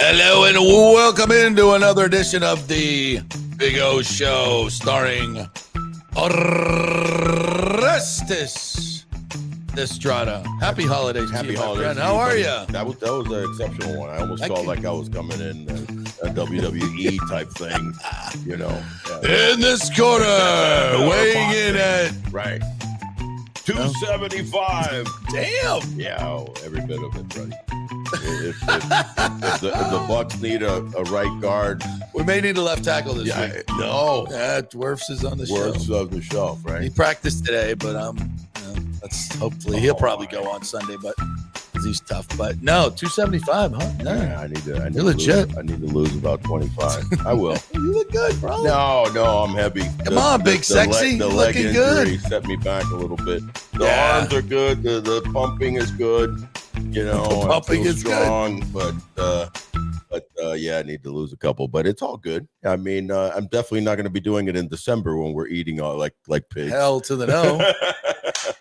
Hello and welcome into another edition of the Big O Show starring Orestes Destrade. Happy holidays to you, my friend. How are you? That was an exceptional one. I almost felt like I was coming in a WWE type thing, you know. In this corner, weighing in at... Right. 275. Damn. Yeah, every bit of it, buddy. If the Bucks need a right guard, we may need a left tackle this week. No. Dwarfs is on the shelf. Dwarfs of the shelf, right? He practiced today, but that's hopefully he'll probably go on Sunday, but he's tough. But no, 275, huh? No. Yeah, I need to legit. I need to lose about 25. I will. You look good, bro. No, I'm heavy. Come on, big sexy. The leg looking injury good. set me back a little bit. The arms are good. The pumping is good. You know, pumping is strong, good. But I need to lose a couple, but it's all good. I mean, I'm definitely not going to be doing it in December when we're eating all like pigs. Hell to the no.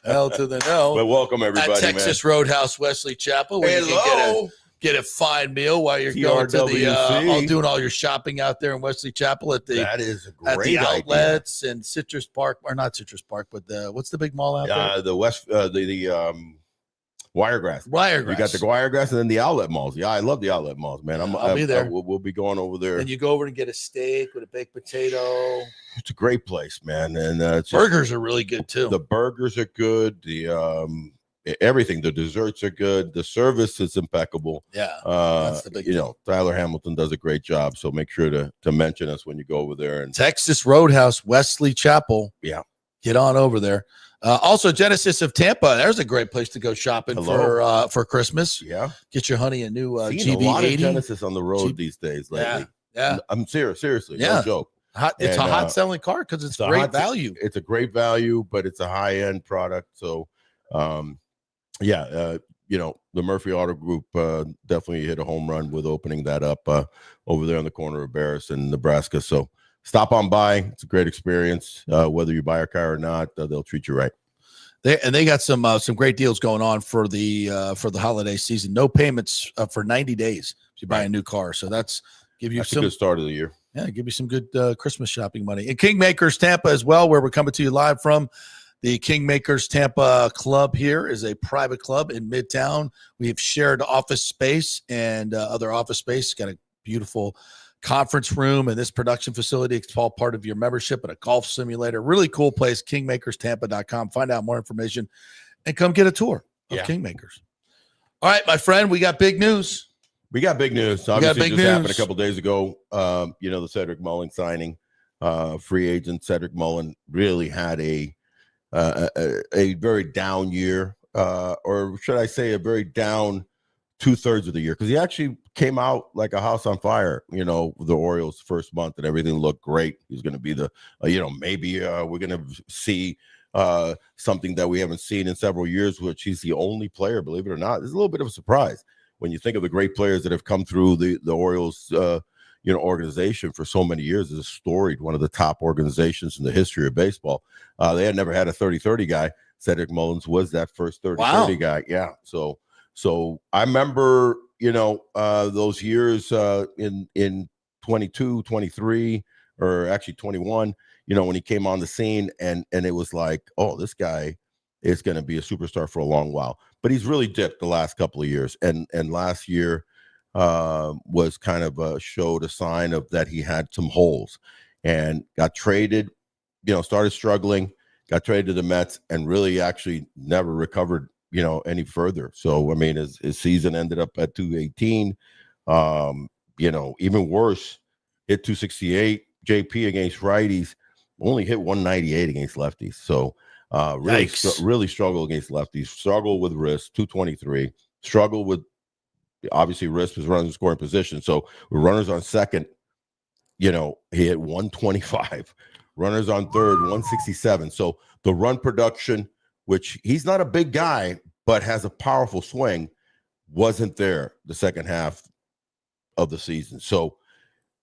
Hell to the no. But welcome everybody, at Texas Roadhouse, Wesley Chapel, where you can get a fine meal while you're going to the doing all your shopping out there in Wesley Chapel at the that is a great outlets and Citrus Park, or not Citrus Park, but what's the big mall out there? The Wiregrass. You got the Wiregrass and then the outlet malls. Yeah, I love the outlet malls, man. I'll be there. We'll be going over there. And you go over and get a steak with a baked potato. It's a great place, man. And burgers are really good too. The burgers are good. The everything. The desserts are good. The service is impeccable. Yeah, that's the big thing. Tyler Hamilton does a great job. So make sure to mention us when you go over there. And Texas Roadhouse, Wesley Chapel. Yeah, get on over there. Also, Genesis of Tampa. There's a great place to go shopping for Christmas. Yeah, get your honey a new GV80. A lot of Genesis on the road these days lately. Yeah. I'm seriously. Yeah. No joke. It's a hot selling car because it's great value. It's a great value, but it's a high end product. So, the Murphy Auto Group definitely hit a home run with opening that up over there on the corner of Barris and Nebraska. So. Stop on by. It's a great experience. Whether you buy a car or not, they'll treat you right. They got some great deals going on for the holiday season. No payments for 90 days if you buy a new car. So that's a good start of the year. Yeah, give you some good Christmas shopping money. And Kingmakers Tampa as well, where we're coming to you live from. The Kingmakers Tampa Club here is a private club in Midtown. We have shared office space and other office space. Got a beautiful conference room and this production facility. It's all part of your membership and a golf simulator. Really cool place. KingmakersTampa.com. Find out more information and come get a tour of Kingmakers. All right, my friend, we got big news. Obviously, just happened a couple days ago. The Cedric Mullins signing. Free agent Cedric Mullins really had a very down year, or should I say a very down 2/3 of the year, because he actually came out like a house on fire, the Orioles first month, and everything looked great. He's going to be maybe we're going to see something that we haven't seen in several years, which he's the only player, believe it or not. It's a little bit of a surprise when you think of the great players that have come through the Orioles, organization for so many years. It's a storied, one of the top organizations in the history of baseball. They had never had a 30-30 guy. Cedric Mullins was that first 30-30 guy. Yeah. So I remember, those years in 22, 23, or actually 21, when he came on the scene and it was like, oh, this guy is going to be a superstar for a long while. But he's really dipped the last couple of years. And last year was kind of showed a sign of that he had some holes and got traded, started struggling, got traded to the Mets and really actually never recovered any further. So, I mean, his season ended up at 218. Even worse, hit 268. JP against righties, only hit 198 against lefties. So, really struggle against lefties. Struggle with wrist, 223. Struggle with, obviously, wrist was running scoring position. So, with runners on second, he hit 125. Runners on third, 167. So, the run production, which he's not a big guy, but has a powerful swing, wasn't there the second half of the season. So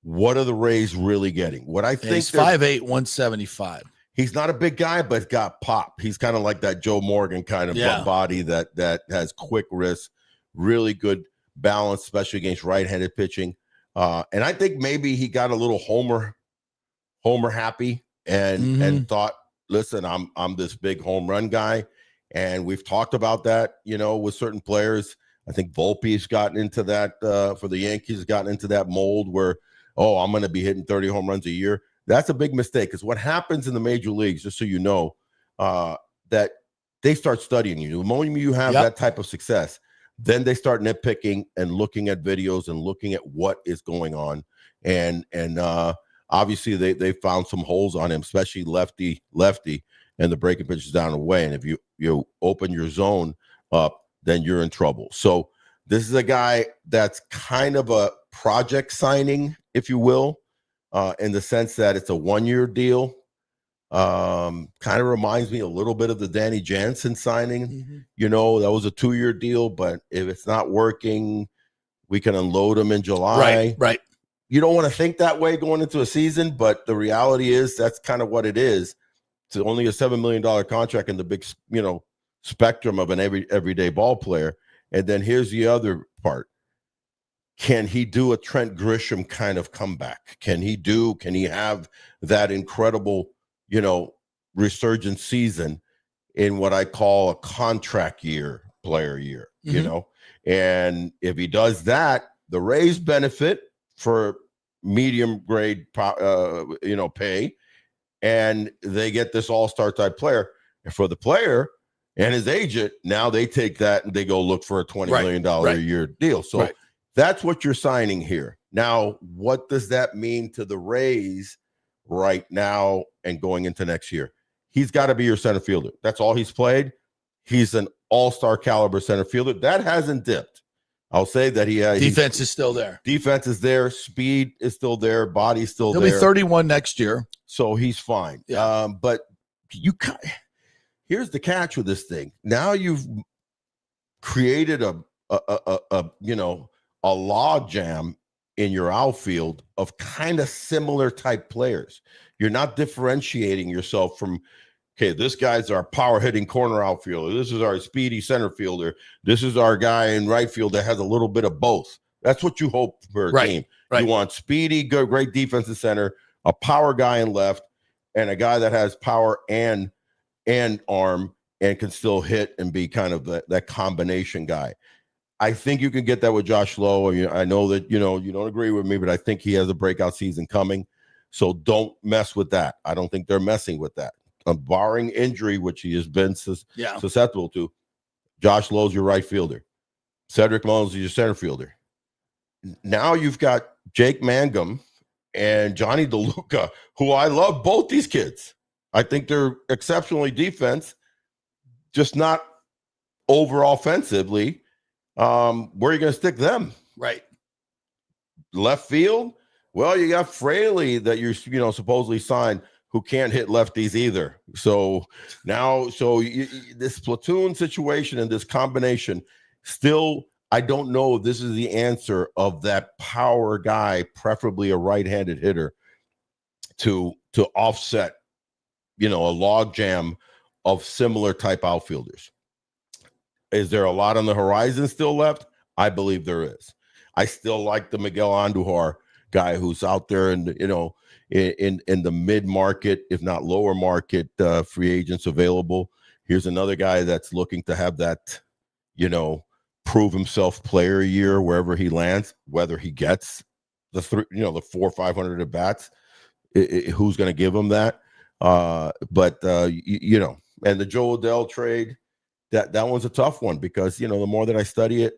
what are the Rays really getting? What I think he's 5'8", 175. He's not a big guy, but got pop. He's kind of like that Joe Morgan kind of body that has quick wrists, really good balance, especially against right-handed pitching. And I think maybe he got a little homer happy and thought, listen, I'm this big home run guy. And we've talked about that, with certain players. I think Volpe's gotten into that for the Yankees, gotten into that mold where, I'm going to be hitting 30 home runs a year. That's a big mistake, because what happens in the major leagues, just so you know, that they start studying you. The moment you have that type of success, then they start nitpicking and looking at videos and looking at what is going on. And obviously they found some holes on him, especially lefty, and the breaking pitch is down and away. And if you open your zone up, then you're in trouble. So this is a guy that's kind of a project signing, if you will, in the sense that it's a 1-year deal. Kind of reminds me a little bit of the Danny Jansen signing. That was a 2-year deal, but if it's not working, we can unload him in July. Right. You don't want to think that way going into a season, but the reality is that's kind of what it is. It's only a $7 million contract in the big, spectrum of an everyday ball player. And then here's the other part. Can he do a Trent Grisham kind of comeback? Can he have that incredible, resurgent season in what I call a contract player year, And if he does that, the Rays benefit for medium grade, pay, and they get this all-star type player. And for the player and his agent, now they take that and they go look for a $20 million a year deal. So that's what you're signing here. Now, what does that mean to the Rays right now and going into next year? He's got to be your center fielder. That's all he's played. He's an all-star caliber center fielder. That hasn't dipped. I'll say that defense is still there. Defense is there. Speed is still there. Body's still there. He'll be 31 next year. So he's fine. Yeah. But here's the catch with this thing. Now you've created a log jam in your outfield of kind of similar type players. You're not differentiating yourself from, okay, this guy's our power hitting corner outfielder. This is our speedy center fielder. This is our guy in right field that has a little bit of both. That's what you hope for a team. Right. You want speedy, good, great defensive center, a power guy in left, and a guy that has power and arm and can still hit and be kind of that combination guy. I think you can get that with Josh Lowe. I know that, you don't agree with me, but I think he has a breakout season coming. So don't mess with that. I don't think they're messing with that. Barring injury, which he has been susceptible to, Josh Lowe's your right fielder. Cedric Mullins is your center fielder. Now you've got Jake Mangum and Johnny DeLuca, who I love both these kids. I think they're exceptionally defense, just not over offensively. Where are you going to stick them? Right. Left field? Well, you got Fraley that you're, supposedly signed, who can't hit lefties either. So now, this platoon situation and this combination, still, I don't know if this is the answer of that power guy, preferably a right-handed hitter, to offset, a log jam of similar type outfielders. Is there a lot on the horizon still left? I believe there is. I still like the Miguel Andujar guy who's out there in the mid-market, if not lower market, free agents available. Here's another guy that's looking to have that, prove himself player a year wherever he lands, whether he gets the 400 or 500 at bats. Who's going to give him that? But and the Joe Adell trade, that one's a tough one because, the more that I study it,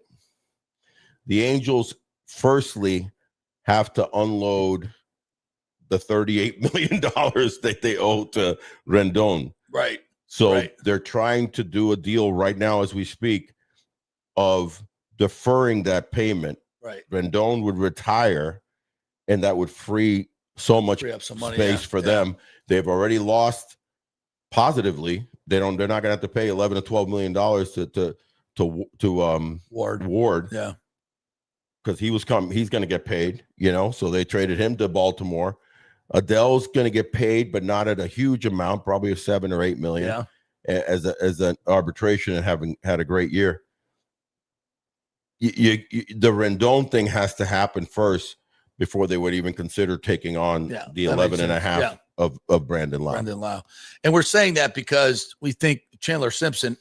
the Angels firstly have to unload the $38 million that they owe to Rendon. Right. So they're trying to do a deal right now as we speak of deferring that payment. Right. Rendon would retire, and that would free so much space for them. They've already lost positively. They're not going to have to pay $11 to $12 million to Ward. Yeah. Because he's going to get paid, so they traded him to Baltimore. Adele's going to get paid, but not at a huge amount, probably $7 or $8 million, as an arbitration and having had a great year. the Rendon thing has to happen first before they would even consider taking on the 11 and a half of Brandon Lau. And we're saying that because we think Chandler Simpson,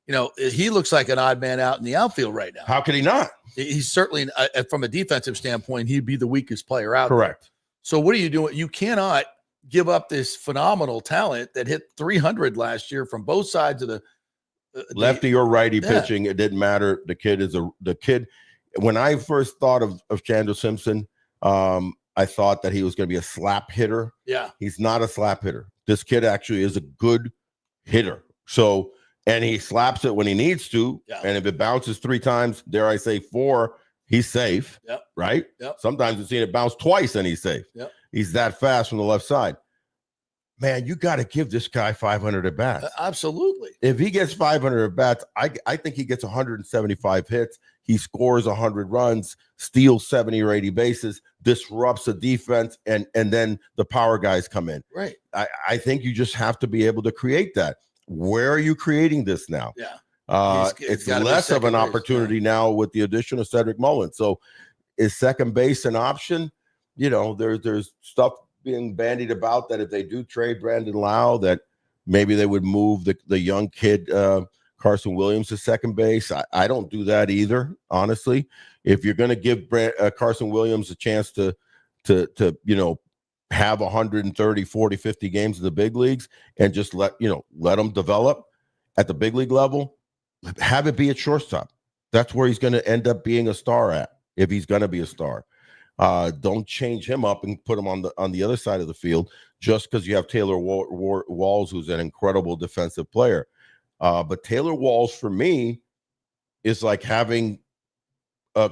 he looks like an odd man out in the outfield right now. How could he not? He's certainly, from a defensive standpoint, he'd be the weakest player out there. Correct. So what are you doing? You cannot give up this phenomenal talent that hit 300 last year from both sides of the lefty or righty pitching. It didn't matter. The kid. When I first thought of Chandler Simpson, I thought that he was going to be a slap hitter. Yeah. He's not a slap hitter. This kid actually is a good hitter. So, and he slaps it when he needs to. Yeah. And if it bounces 3 times, dare I say 4, he's safe. Yep. Right? Yep. Sometimes we've seen it bounce twice and he's safe. Yep. He's that fast from the left side. Man, you got to give this guy 500 at bats. Absolutely. If he gets 500 at bats, I think he gets 175 hits. He scores 100 runs, steals 70 or 80 bases, disrupts the defense, and then the power guys come in. Right. I think you just have to be able to create that. Where are you creating this now? Yeah. It's less of an opportunity now with the addition of Cedric Mullins. So is second base an option? There's stuff being bandied about that if they do trade Brandon Lau, that maybe they would move the young kid Carson Williams to second base. I don't do that either, honestly. If you're going to give Carson Williams a chance to have 130, 40, 50 games in the big leagues and just let him develop at the big league level, have it be at shortstop. That's where he's going to end up being a star at, if he's going to be a star. Don't change him up and put him on the other side of the field just because you have Taylor Walls, who's an incredible defensive player. But Taylor Walls, for me, is like having a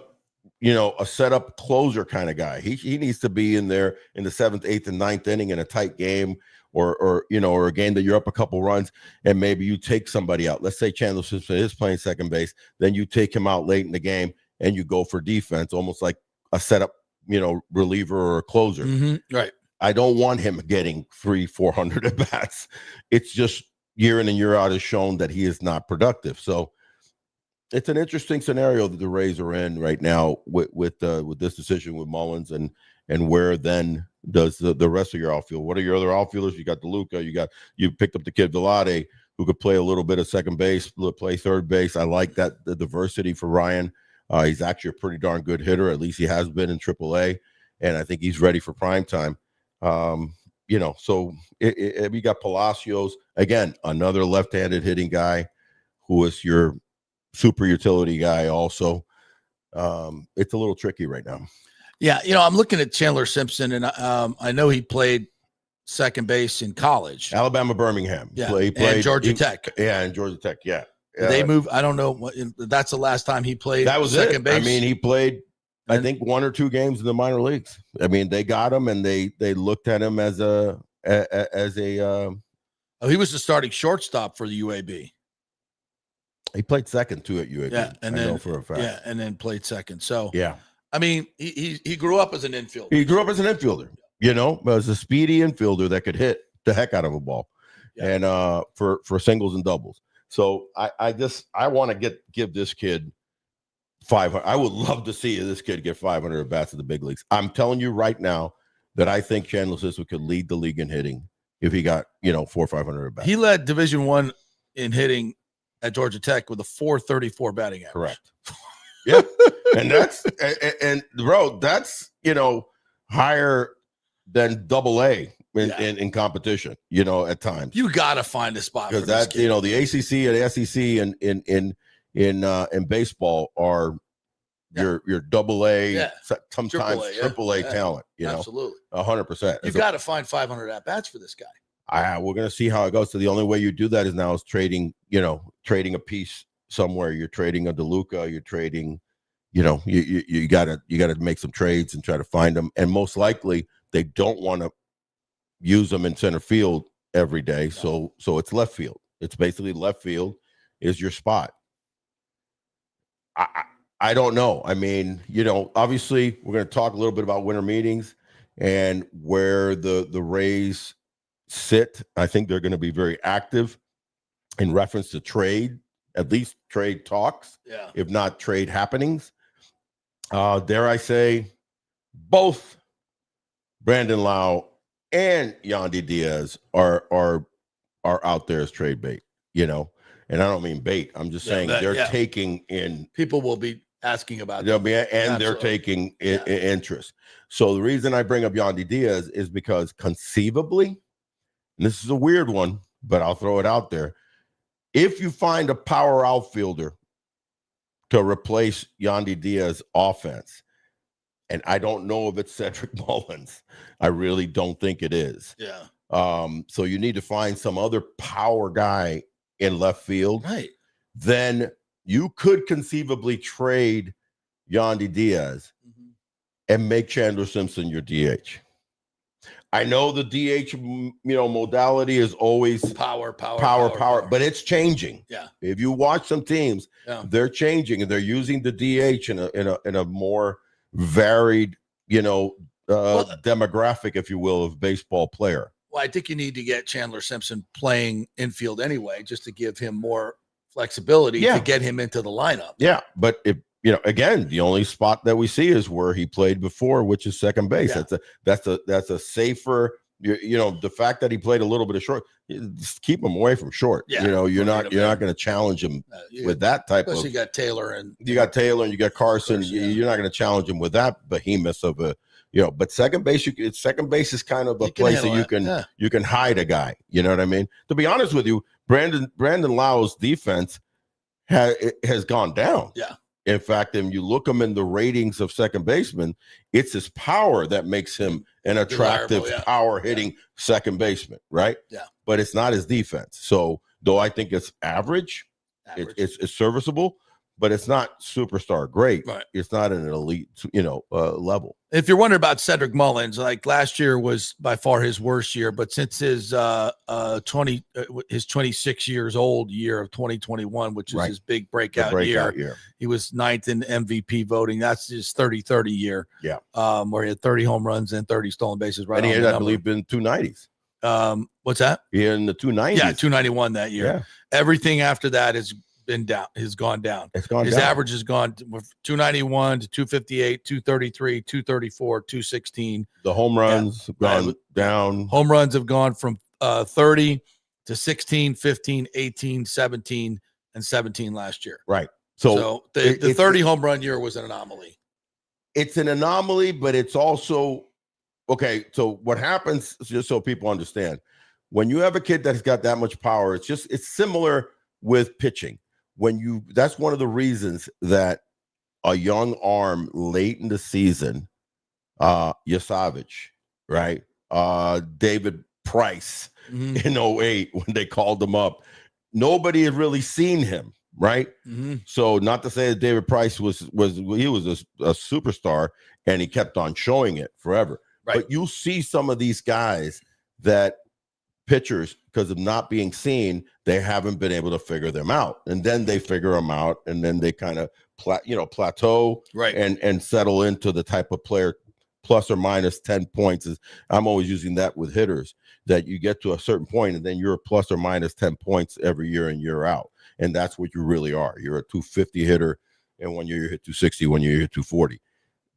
setup closer kind of guy. He needs to be in there in the 7th, 8th, and 9th inning in a tight game, or a game that you're up a couple runs, and maybe you take somebody out. Let's say Chandler Simpson is playing second base, then you take him out late in the game and you go for defense, almost like a setup, reliever or a closer. Mm-hmm. Right. I don't want him getting 300-400 at bats. It's just year in and year out has shown that he is not productive. So it's an interesting scenario that the Rays are in right now with this decision with Mullins, and where then does the rest of your outfield? What are your other outfielders? You got DeLuca, you picked up the kid Velade, who could play a little bit of second base, play third base. I like that, the diversity for Ryan. He's actually a pretty darn good hitter. At least he has been in AAA, and I think he's ready for prime time. So we got Palacios, again, another left-handed hitting guy who is your super utility guy also. It's a little tricky right now. Yeah, I'm looking at Chandler Simpson, and I know he played second base in college. Alabama, Birmingham. Yeah, he played, and Georgia Tech. Yeah, and Georgia Tech, yeah. They moved. I don't know. That's the last time he played. That was second it. base. I mean, he played, I think, 1 or 2 games in the minor leagues. I mean, they got him, and they looked at him as a. He was the starting shortstop for the UAB. He played second too at UAB. Yeah, and I then know for a fact. Yeah, and then played second. So yeah, I mean, he grew up as an infielder. He grew up as an infielder. As a speedy infielder that could hit the heck out of a ball, and for singles and doubles. So I want to give this kid 500. I would love to see this kid get 500 at bats at the big leagues. I'm telling you right now that I think Chandler Simpson could lead the league in hitting if he got 400 or 500 at bats. He led Division I in hitting at Georgia Tech with a 434 batting average. Correct. Yeah, and that's higher than AA in competition. At times you got to find a spot because that the ACC and SEC in baseball are your AA, sometimes AAA talent. Absolutely, 100%. You got to find 500 at bats for this guy. We're gonna see how it goes. So the only way you do that is trading a piece somewhere. You're trading a DeLuca. You're trading. You gotta make some trades and try to find them. And most likely they don't want to use them in center field every day. So it's left field. It's basically left field is your spot. I don't know. I mean, obviously we're going to talk a little bit about winter meetings and where the Rays sit. I think they're going to be very active in reference to trade at least trade talks, if not trade happenings. Dare I say, both Brandon Lau and Yandy Diaz are out there as trade bait, and I don't mean bait. I'm just saying they're taking in. People will be asking about them. They're taking interest. So the reason I bring up Yandy Diaz is because conceivably, and this is a weird one, but I'll throw it out there. If you find a power outfielder to replace Yandy Diaz's offense, and I don't know if it's Cedric Mullins, I really don't think it is. So you need to find some other power guy in left field. Right. Then you could conceivably trade Yandy Diaz and make Chandler Simpson your DH. I know the DH, modality is always power, but it's changing. Yeah. If you watch some teams, they're changing and they're using the DH in a more varied, demographic, if you will, of baseball player. Well, I think you need to get Chandler Simpson playing infield anyway, just to give him more flexibility to get him into the lineup. Yeah, but again, the only spot that we see is where he played before, which is second base. That's a safer. The fact that he played a little bit of short, just keep him away from short. You're not going to challenge him with that type of. You got Taylor and you got Carson. You're not going to challenge him with that behemoth of a. But second base is kind of a place that you can hide a guy. You know what I mean? To be honest with you, Brandon Lau's defense has gone down. Yeah. In fact, if you look him in the ratings of second baseman, it's his power that makes him an attractive power hitting second baseman, right? Yeah. But it's not his defense. So though I think it's average. It's serviceable, but it's not superstar great. Right. It's not an elite, level. If you're wondering about Cedric Mullins, like last year was by far his worst year, but since his 26 years old year of 2021, which is his big breakout year, he was 9th in MVP voting. That's his 30-30 year. Yeah. Where he had 30 home runs and 30 stolen bases. Right. And he had, I believe, been 290s. What's that? He had in the 290s. Yeah, 291 that year. Yeah. Everything after that has been down, has gone down. His average has gone from 291 to 258, 233, 234, 216. The home runs have gone down. Home runs have gone from 30 to 16, 15, 18, 17, and 17 last year. Right. So the 30 home run year was an anomaly. It's an anomaly, but it's also okay. So what happens, just so people understand, when you have a kid that's got that much power, it's similar with pitching. That's one of the reasons that a young arm late in the season, Yasavage, right? David Price in 08 when they called him up, nobody had really seen him, right? So not to say that David Price was a superstar and he kept on showing it forever. Right. But you see some of these guys that pitchers, because of not being seen, they haven't been able to figure them out, and then they figure them out, and then they kind of plateau, right, and settle into the type of player plus or minus 10 points. I'm always using that with hitters, that you get to a certain point and then you're plus or minus 10 points every year in, year out, and that's what you really are. You're a 250 hitter, and 1 year you hit 260, 1 year you hit 240.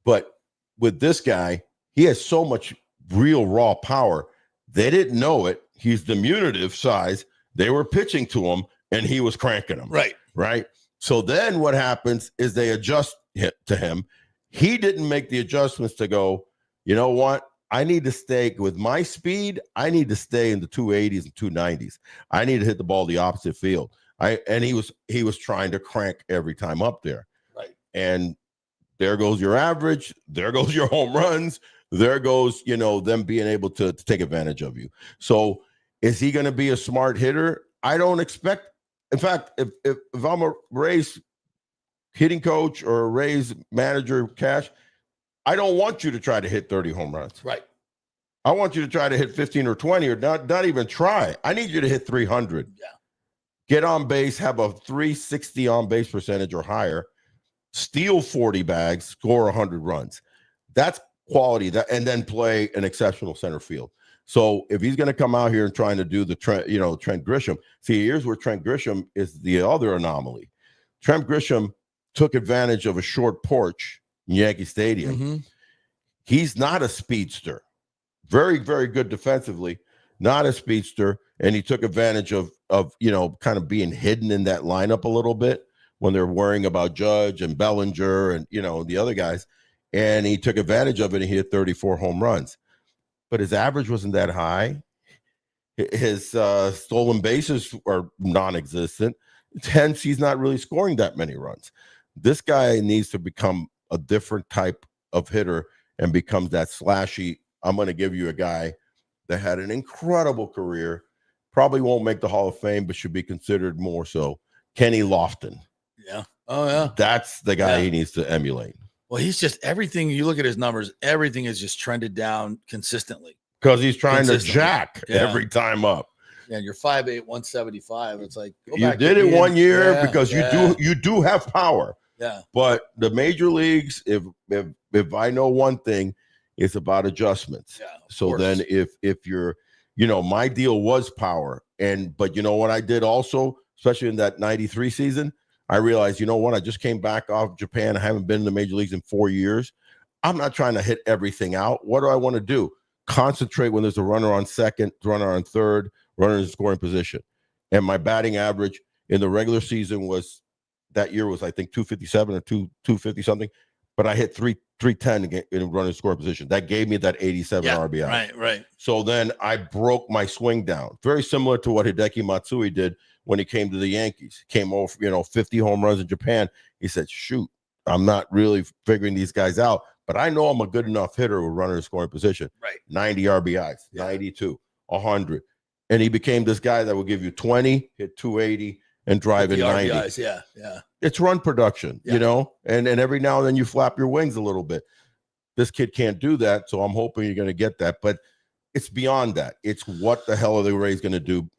But with this guy, he has so much real raw power. They didn't know it. He's diminutive size. They were pitching to him, and he was cranking them. Right. So then what happens is they adjust to him. He didn't make the adjustments to go, you know what? I need to stay with my speed. I need to stay in the 280s and 290s. I need to hit the ball the opposite field. And he was trying to crank every time up there. Right. And there goes your average. There goes your home runs. There goes, them being able to take advantage of you. So is he going to be a smart hitter? I don't expect. In fact, if I'm a Rays hitting coach or a Rays manager, Cash, I don't want you to try to hit 30 home runs. Right. I want you to try to hit 15 or 20 or not even try. I need you to hit 300. Yeah. Get on base, have a 360 on base percentage or higher, steal 40 bags, score 100 runs. That's quality, and then play an exceptional center field. So if he's going to come out here and trying to do the Trent Grisham, see, here's where Trent Grisham is the other anomaly. Trent Grisham took advantage of a short porch in Yankee Stadium. Mm-hmm. He's not a speedster. Very, very good defensively, not a speedster. And he took advantage of kind of being hidden in that lineup a little bit when they're worrying about Judge and Bellinger and, the other guys. And he took advantage of it and he hit 34 home runs. But his average wasn't that high. His stolen bases are non-existent. Hence, he's not really scoring that many runs. This guy needs to become a different type of hitter and becomes that slashy. I'm going to give you a guy that had an incredible career, probably won't make the Hall of Fame, but should be considered more so. Kenny Lofton. Yeah. Oh, yeah. That's the guy he needs to emulate. Well, he's just everything. You look at his numbers, everything is just trended down consistently. Because he's trying to jack every time up. Yeah, you're 5'8", 175. It's like you did it 1 year because you do have power. Yeah. But the major leagues, if I know one thing, it's about adjustments. Yeah. So then if you're, my deal was power. But you know what I did also, especially in that 93 season, I realized, I just came back off Japan. I haven't been in the major leagues in 4 years. I'm not trying to hit everything out. What do I want to do? Concentrate when there's a runner on second, runner on third, runner in scoring position. And my batting average in the regular season that year was I think 257 or 250 something, but I hit 310 in running scoring position. That gave me that 87 RBI. Right. So then I broke my swing down. Very similar to what Hideki Matsui did when he came to the Yankees. Came over, 50 home runs in Japan. He said, shoot, I'm not really figuring these guys out, but I know I'm a good enough hitter with runner in scoring position. Right. 90 RBIs, 92, 100. And he became this guy that will give you 20, hit 280, and drive in 90. RBIs, yeah. It's run production, and every now and then you flap your wings a little bit. This kid can't do that, so I'm hoping you're going to get that. But it's beyond that. It's what the hell are the Rays going to do,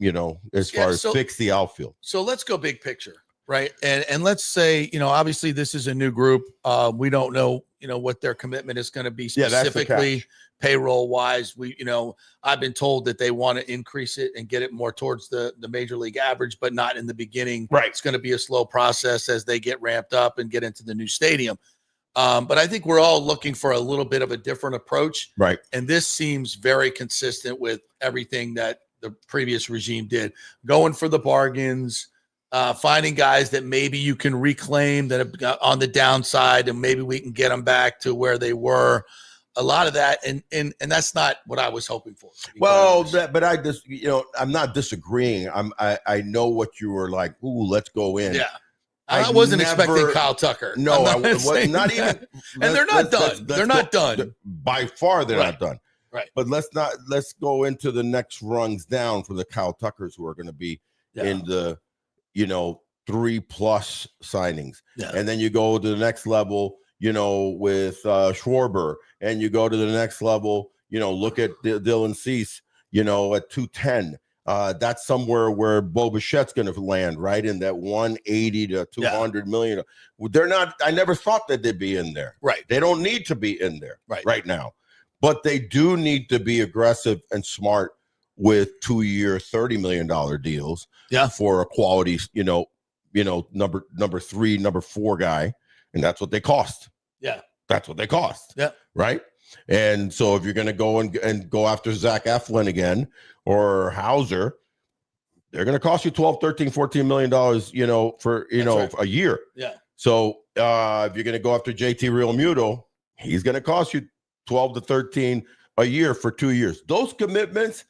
as far as fix the outfield. So let's go big picture, right? And let's say, obviously this is a new group. We don't know, what their commitment is going to be specifically payroll wise. I've been told that they want to increase it and get it more towards the major league average, but not in the beginning. Right. It's going to be a slow process as they get ramped up and get into the new stadium. But I think we're all looking for a little bit of a different approach. Right. And this seems very consistent with everything that the previous regime did, going for the bargains, finding guys that maybe you can reclaim that have got on the downside, and maybe we can get them back to where they were. A lot of that, and that's not what I was hoping for. Well, but I just, I'm not disagreeing. I know what you were like. Ooh, let's go in. Yeah, I wasn't expecting Kyle Tucker. No, I was not even. And they're not done. They're not done. By far, they're not done. Right. But let's go into the next rungs down for the Kyle Tuckers who are going to be in the 3+ signings. Yeah. And then you go to the next level, with Schwarber, and you go to the next level, look at Dylan Cease, at 210. That's somewhere where Bo Bichette's going to land, right? In that 180 to 200 million. They're not, I never thought that they'd be in there. Right. They don't need to be in there right now. But they do need to be aggressive and smart with 2-year, $30 million deals for a quality, number 3, number 4 guy. And that's what they cost. Yeah. That's what they cost. Yeah. Right. And so if you're going to go and go after Zach Eflin again or Hauser, they're going to cost you $12, $13, $14 million, for, a year. Yeah. So if you're going to go after JT Realmuto, he's going to cost you 12 to 13 a year for 2 years. Those commitments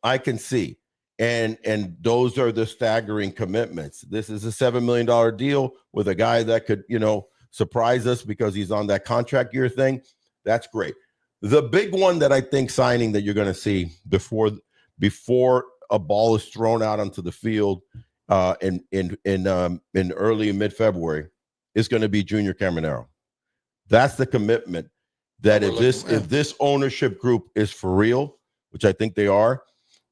I can see. And those are the staggering commitments. This is a $7 million deal with a guy that could, surprise us because he's on that contract year thing. That's great. The big one that I think signing that you're going to see before a ball is thrown out onto the field in early and mid-February is going to be Junior Caminero. That's the commitment that if this ownership group is for real, which I think they are,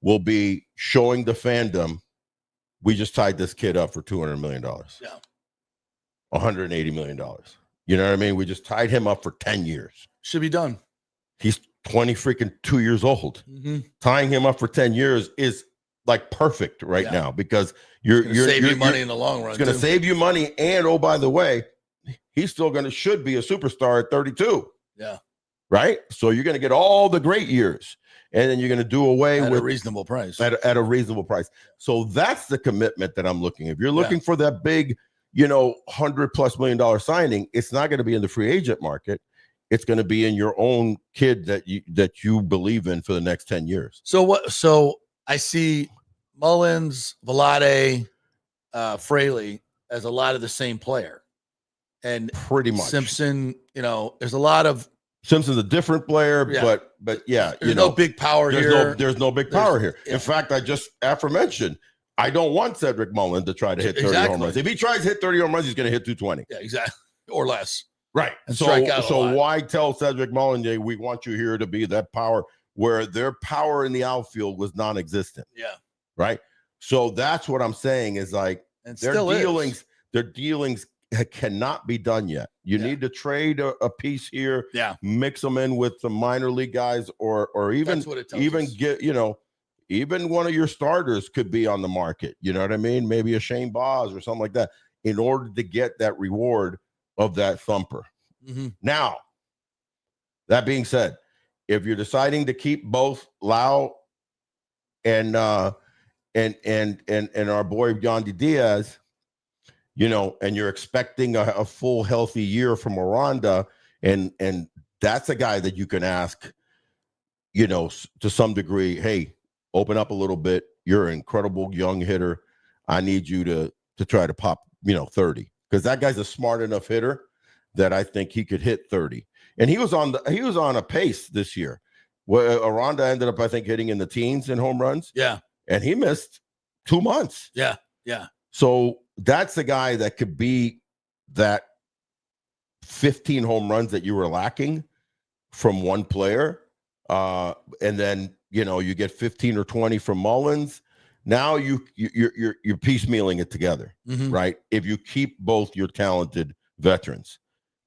will be showing the fandom, we just tied this kid up for $200 million. Yeah. $180 million. You know what I mean? We just tied him up for 10 years. Should be done. He's 22 years old. Tying him up for 10 years is like perfect right now, because you're save you money in the long run. It's going to save you money, and oh, by the way, he's still should be a superstar at 32. Yeah. Right. So you're going to get all the great years, and then you're going to do away with a reasonable price. At a reasonable price. So that's the commitment that I'm looking. If you're looking for that big, $100+ million signing, it's not going to be in the free agent market. It's going to be in your own kid that you believe in for the next 10 years. So I see Mullins, Vlade, Fraley as a lot of the same player, and pretty much Simpson. There's a lot of Simpson's a different player, but yeah, there's no big power here. There's no big power here. Yeah. In fact, I just aforementioned, I don't want Cedric Mullins to try to hit 30 home runs. If he tries to hit 30 home runs, he's going to hit 220. Yeah, exactly, or less. Right. And so why tell Cedric Mullins, we want you here to be that power, where their power in the outfield was non-existent? Yeah. Right. So that's what I'm saying is like, and their dealings cannot be done yet. You need to trade a piece here, mix them in with some minor league guys, or even get, even one of your starters could be on the market. You know what I mean? Maybe a Shane Baz or something like that, in order to get that reward of that thumper. Now, that being said, if you're deciding to keep both Lau and our boy Yandy Diaz, and you're expecting a full healthy year from Aranda, and that's a guy that you can ask, to some degree, hey, open up a little bit. You're an incredible young hitter. I need you to try to pop, 30, because that guy's a smart enough hitter that I think he could hit 30. And he was on a pace this year where Aranda ended up, I think, hitting in the teens in home runs. Yeah. And he missed 2 months. Yeah. Yeah. So that's a guy that could be that 15 home runs that you were lacking from one player. And then, you get 15 or 20 from Mullins. Now you're piecemealing it together, right? If you keep both your talented veterans.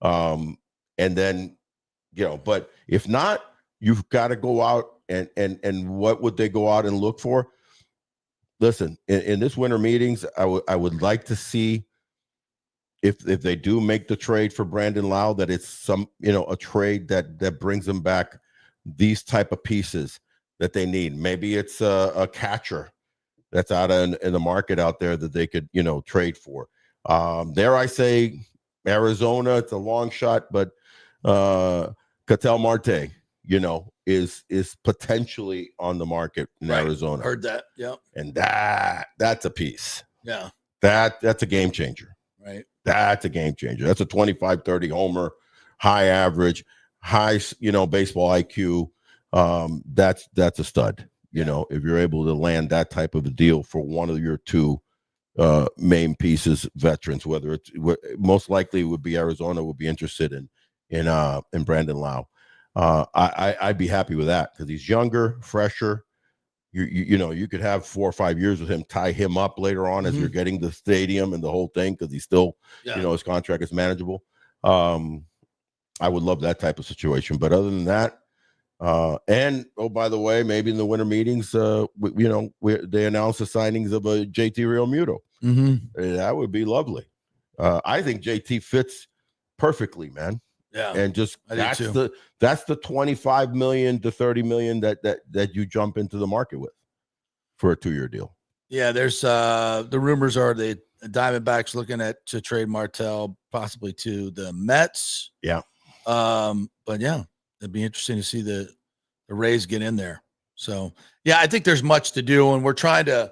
And then, but if not, you've got to go out and what would they go out and look for? Listen, in this winter meetings, I would like to see if they do make the trade for Brandon Lau, that it's some, a trade that brings them back these type of pieces that they need. Maybe it's a catcher that's out in the market out there that they could, trade for. There I say Arizona, it's a long shot, but Ketel Marte, is potentially on the market in Arizona. Heard that. Yeah. And that's a piece. Yeah. That's a game changer. Right. That's a game changer. That's a 25-30 homer, high average, high, baseball IQ. That's a stud. If you're able to land that type of a deal for one of your two main pieces, veterans, whether it's most likely would be Arizona would be interested in Brandon Lau. I'd be happy with that, because he's younger, fresher. You could have 4 or 5 years with him, tie him up later on as you're getting the stadium and the whole thing, because he's still, his contract is manageable. I would love that type of situation. But other than that, and oh, by the way, maybe in the winter meetings, they announced the signings of a JT Realmuto. That would be lovely. I think JT fits perfectly, man. Yeah, and just that's the 25 million to 30 million that you jump into the market with for a 2-year deal. Yeah, there's the rumors are the Diamondbacks looking to trade Martell possibly to the Mets. Yeah, but yeah, it'd be interesting to see the Rays get in there. So yeah, I think there's much to do, and we're trying to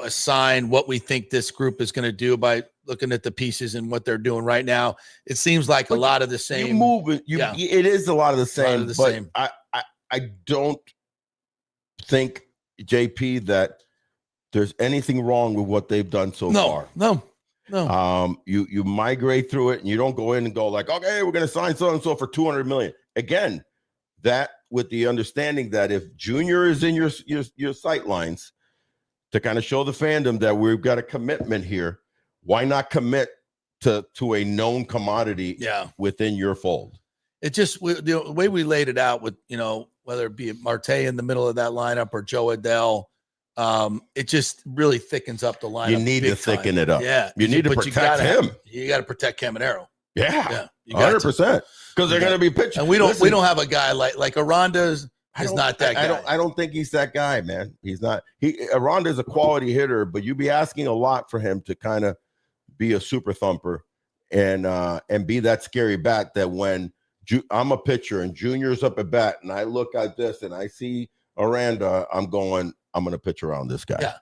assign what we think this group is going to do by looking at the pieces and what they're doing right now. It seems like a lot of the same. It is a lot of the same. I don't think, JP, that there's anything wrong with what they've done so far. No. You migrate through it, and you don't go in and go like, okay, we're going to sign so and so for $200 million. Again, that with the understanding that if Junior is in your sight lines, to kind of show the fandom that we've got a commitment here, why not commit to a known commodity within your fold? It just the way we laid it out with, whether it be Marte in the middle of that lineup or Joe Adele, it just really thickens up the lineup. You need to thicken it up. Yeah. You need to protect him. You got to protect Caminero. Yeah. 100%. Because they're going to be pitching. And we don't have a guy like Aronda is not that guy. I don't think he's that guy, man. He's not. Aronda is a quality hitter, but you'd be asking a lot for him to kind of be a super thumper and be that scary bat that when I'm a pitcher and Junior's up at bat and I look at this and I see Aranda, I'm going to pitch around this guy. Yeah.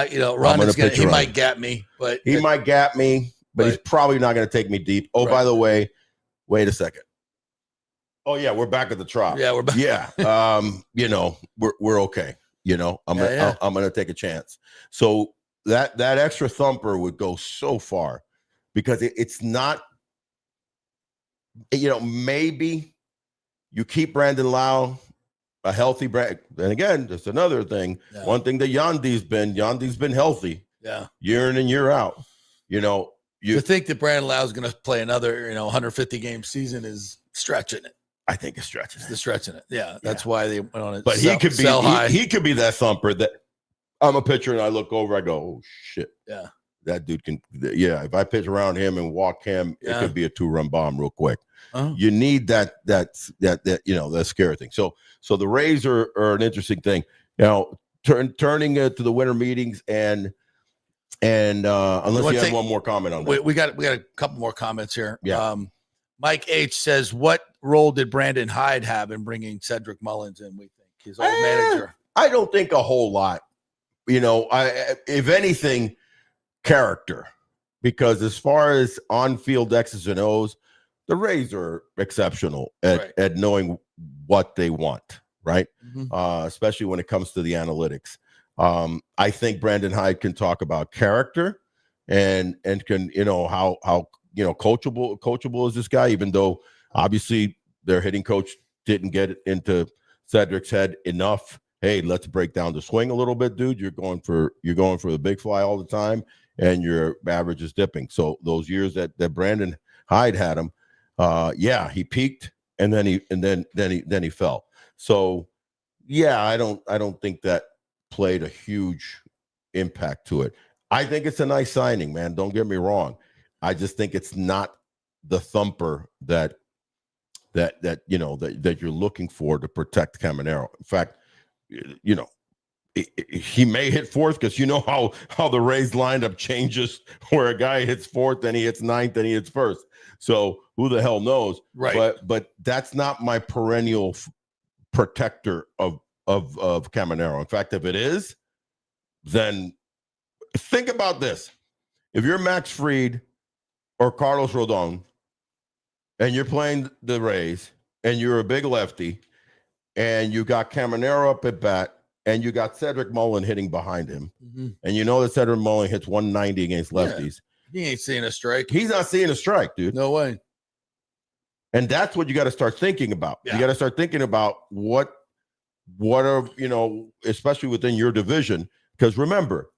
He might gap me, but he's probably not going to take me deep. Oh, by the way, wait a second. Oh yeah, we're back at the Trop. Yeah, we're back. Yeah. We're okay. I'm going to take a chance. So that extra thumper would go so far because it's not, maybe you keep Brandon Lau a healthy Brand. And again, that's another thing. Yeah. One thing that Yandy's been healthy. Yeah. Year in and year out. You think that Brandon Lau is going to play another, 150 game season is stretching it. I think it's stretching it. It's stretching it. Yeah. That's why they went on it. But he could be that thumper that I'm a pitcher and I look over, I go, oh shit. Yeah. That dude can, if I pitch around him and walk him, it could be a 2-run bomb real quick. Uh-huh. You need that scary thing. So the Rays are an interesting thing. Turning to the winter meetings and unless you have one more comment on that. We got a couple more comments here. Yeah. Mike H says, what role did Brandon Hyde have in bringing Cedric Mullins in, we think? His old manager. I don't think a whole lot. If anything, character. Because as far as on-field X's and O's, the Rays are exceptional at knowing what they want, right? Mm-hmm. Especially when it comes to the analytics. I think Brandon Hyde can talk about character and can, how coachable is this guy, even though obviously their hitting coach didn't get into Cedric's head enough. Hey, let's break down the swing a little bit, dude. You're going for the big fly all the time and your average is dipping. So those years that Brandon Hyde had him, he peaked and then he fell. So I don't think that played a huge impact to it. I think it's a nice signing, man. Don't get me wrong. I just think it's not the thumper that you're looking for to protect Caminero. In fact, he may hit fourth because how the Rays lineup changes, where a guy hits fourth, then he hits ninth, then he hits first. So who the hell knows? Right. But that's not my perennial protector of Caminero. In fact, if it is, then think about this. If you're Max Fried or Carlos Rodon and you're playing the Rays and you're a big lefty and you got Caminero up at bat and you got Cedric Mullins hitting behind him, mm-hmm. and that Cedric Mullins hits 190 against lefties. He ain't seeing a strike. He's not seeing a strike, dude. No way. And that's what you got to start thinking about. Yeah. You got to start thinking about what are, especially within your division. Because remember,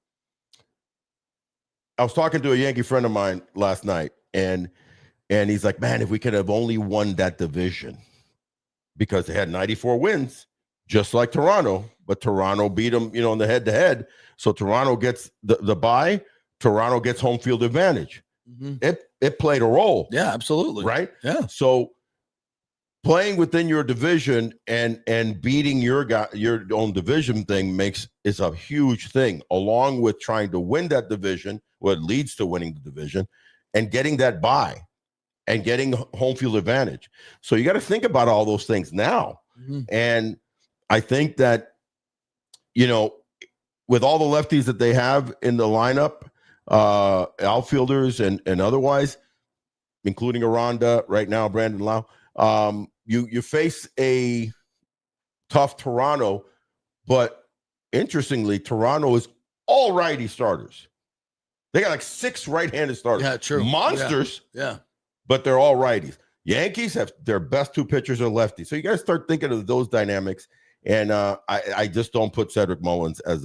I was talking to a Yankee friend of mine last night, and he's like, man, if we could have only won that division, because they had 94 wins, just like Toronto, but Toronto beat them, in the head-to-head. So Toronto gets the bye. Toronto gets home field advantage. Mm-hmm. It played a role. Yeah, absolutely. Right? Yeah. So playing within your division and beating your own division thing is a huge thing, along with trying to win that division, what leads to winning the division, and getting that bye and getting home field advantage. So you got to think about all those things now. Mm-hmm. And I think that, with all the lefties that they have in the lineup, outfielders and otherwise, including Aranda right now, Brandon Lau, you face a tough Toronto, but interestingly, Toronto is all righty starters. They got like 6 right-handed starters. Yeah, true. Monsters. Yeah. But they're all righties. Yankees have their best 2 pitchers are lefties. So you got to start thinking of those dynamics. And I just don't put Cedric Mullins as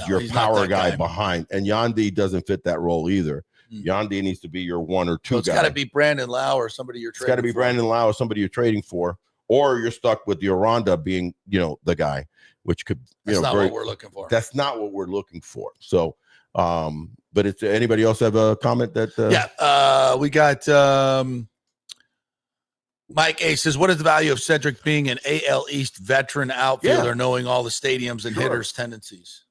your power guy behind. And Yandy doesn't fit that role either. Yandy needs to be your 1 or 2 so it's got to be Brandon Lau or somebody you're trading. It's got to be Brandon Lau or somebody you're trading for, or you're stuck with your Roundup being, the guy, which could, that's not what we're looking for. That's not what we're looking for. So, but it's anybody else have a comment that? We got Mike A says, what is the value of Cedric being an AL East veteran outfielder, knowing all the stadiums and hitters' tendencies?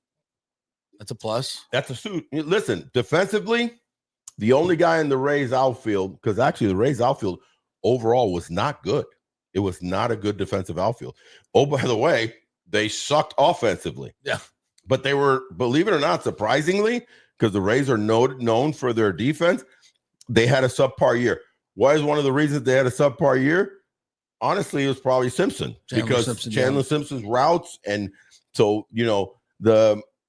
That's a plus. That's a suit. Listen, defensively, the only guy in the Rays outfield, because actually the Rays outfield overall was not good. It was not a good defensive outfield. Oh, by the way, they sucked offensively. Yeah. But they were, believe it or not, surprisingly, because the Rays are known for their defense, they had a subpar year. What is one of the reasons they had a subpar year? Honestly, it was probably Chandler Simpson's routes. And so,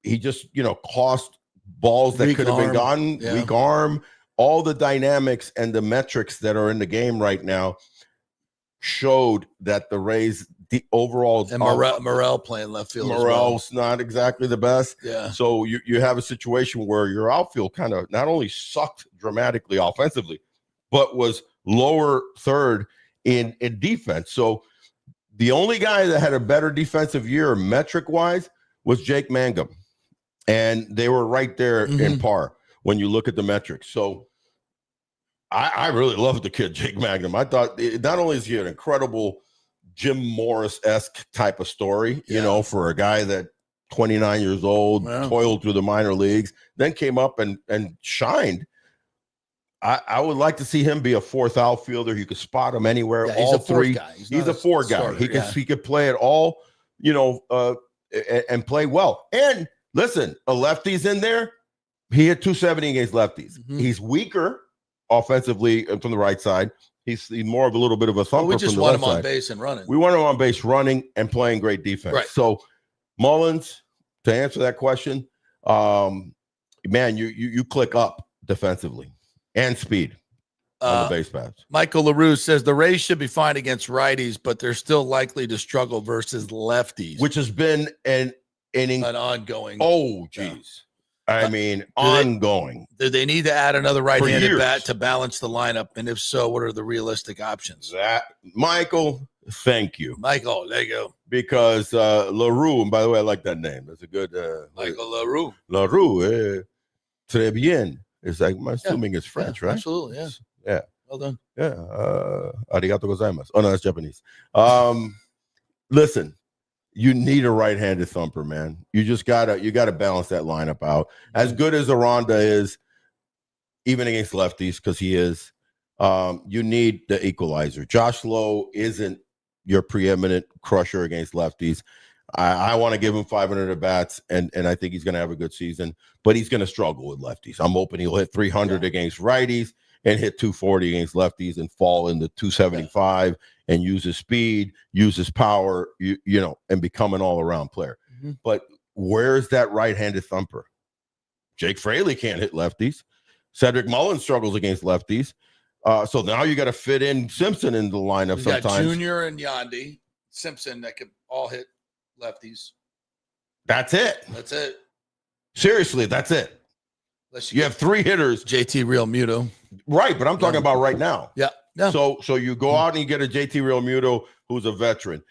he just, cost balls that could have been gone, weak arm, all the dynamics and the metrics that are in the game right now showed that the Rays, the overall. And Morel playing left field. Morel's not exactly the best. Yeah. So you have a situation where your outfield kind of not only sucked dramatically offensively, but was lower third in defense. So the only guy that had a better defensive year metric-wise was Jake Mangum. And they were right there in par when you look at the metrics. So I really loved the kid, Jake Mangum. I thought not only is he an incredible Jim Morris-esque type of story, for a guy that 29 years old, toiled through the minor leagues, then came up and shined. I would like to see him be a fourth outfielder. You could spot him anywhere. Yeah, he's a fourth guy. He's a fourth guy. He could play it all, and play well. And listen, a lefty's in there. He hit 270 against lefties. He's weaker offensively from the right side. He's more of a little bit of a thumper. We just from the want left him on side. base and running. We want him on base running and playing great defense. Right. So Mullins, to answer that question, man, you click up defensively. And speed on the base paths. Michael LaRue says the Rays should be fine against righties, but they're still likely to struggle versus lefties. Which has been an ongoing. Oh, geez. I mean, ongoing. Do they need to add another right-handed bat to balance the lineup? And if so, what are the realistic options? Michael, thank you. Michael, there you go. Because LaRue, and by the way, I like that name. That's a good Michael LaRue. LaRue, très bien. It's like, I'm assuming it's French, right? Absolutely, yeah. Yeah. Well done. Yeah. Arigato gozaimasu. Oh, no, that's Japanese. Listen, you need a right-handed thumper, man. You just gotta balance that lineup out. As good as Aranda is, even against lefties, because he is, you need the equalizer. Josh Lowe isn't your preeminent crusher against lefties. I want to give him 500 at bats, and I think he's going to have a good season, but he's going to struggle with lefties. I'm hoping he'll hit 300 against righties and hit 240 against lefties and fall into 275 and use his speed, use his power, and become an all-around player. But where's that right-handed thumper? Jake Fraley can't hit lefties. Cedric Mullins struggles against lefties. So now you got to fit in Simpson in the lineup sometimes. Got Junior and Yandy, Simpson that could all hit lefties. That's it. Seriously, that's it. You have 3 hitters. JT Real Muto. Right, but I'm talking about right now. Yeah. So you go out and you get a JT Real Muto who's a veteran.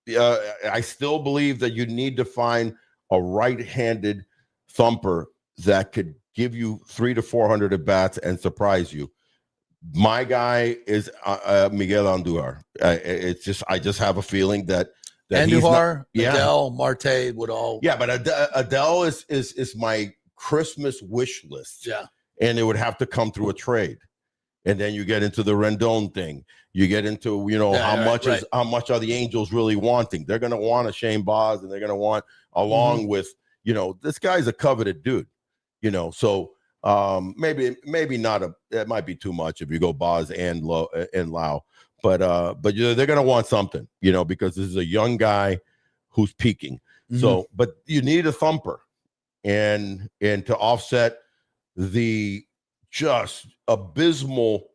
I still believe that you need to find a right-handed thumper that could give you 300 to 400 at bats and surprise you. My guy is Miguel Andujar. I just have a feeling that Andujar, Adele, Marte would all. Yeah, but Adele is my Christmas wish list. Yeah, and it would have to come through a trade, and then you get into the Rendon thing. You get into how much are the Angels really wanting? They're going to want a Shane Baz, and they're going to want along with this guy's a coveted dude. So. Maybe not that might be too much if you go Baz and Lau, but they're going to want something, because this is a young guy who's peaking. So, but you need a thumper and to offset the just abysmal,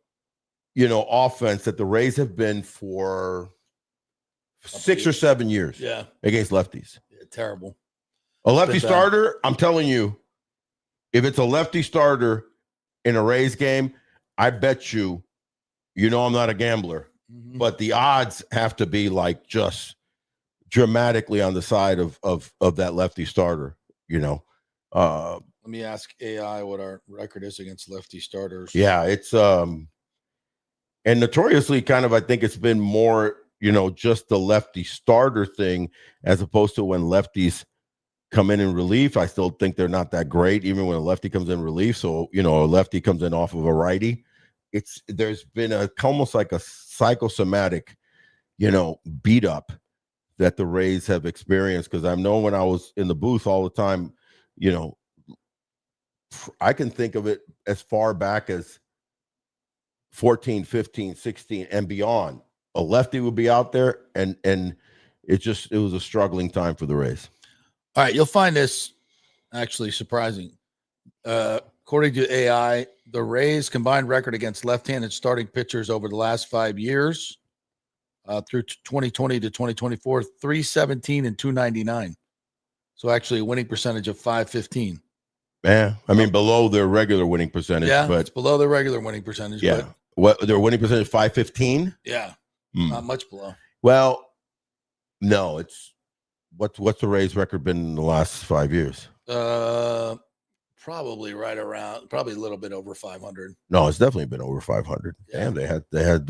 offense that the Rays have been for 6 or 7 years. Yeah. Against lefties. Yeah, terrible. A lefty starter, I'm telling you, if it's a lefty starter in a Rays game, I bet you, I'm not a gambler, but the odds have to be like just dramatically on the side of that lefty starter. Let me ask AI what our record is against lefty starters. Yeah, it's and notoriously kind of, I think it's been more, just the lefty starter thing as opposed to when lefties come in relief. I still think they're not that great, even when a lefty comes in relief. So, a lefty comes in off of a righty. There's been almost like a psychosomatic, beat up that the Rays have experienced. Because I know when I was in the booth all the time, I can think of it as far back as 14, 15, 16 and beyond. A lefty would be out there and it was a struggling time for the Rays. All right, you'll find this actually surprising. According to AI, the Rays' combined record against left-handed starting pitchers over the last 5 years through 2020 to 2024, 317 and 299. So actually a winning percentage of 515. Yeah, I mean below their regular winning percentage. Yeah, but it's below their regular winning percentage. Yeah, what their winning percentage 515? Yeah, not much below. Well, no, it's what's the Rays record been in the last 5 years? Probably right around, probably a little bit over 500. No, it's definitely been over 500. Yeah. Damn, they've had they've had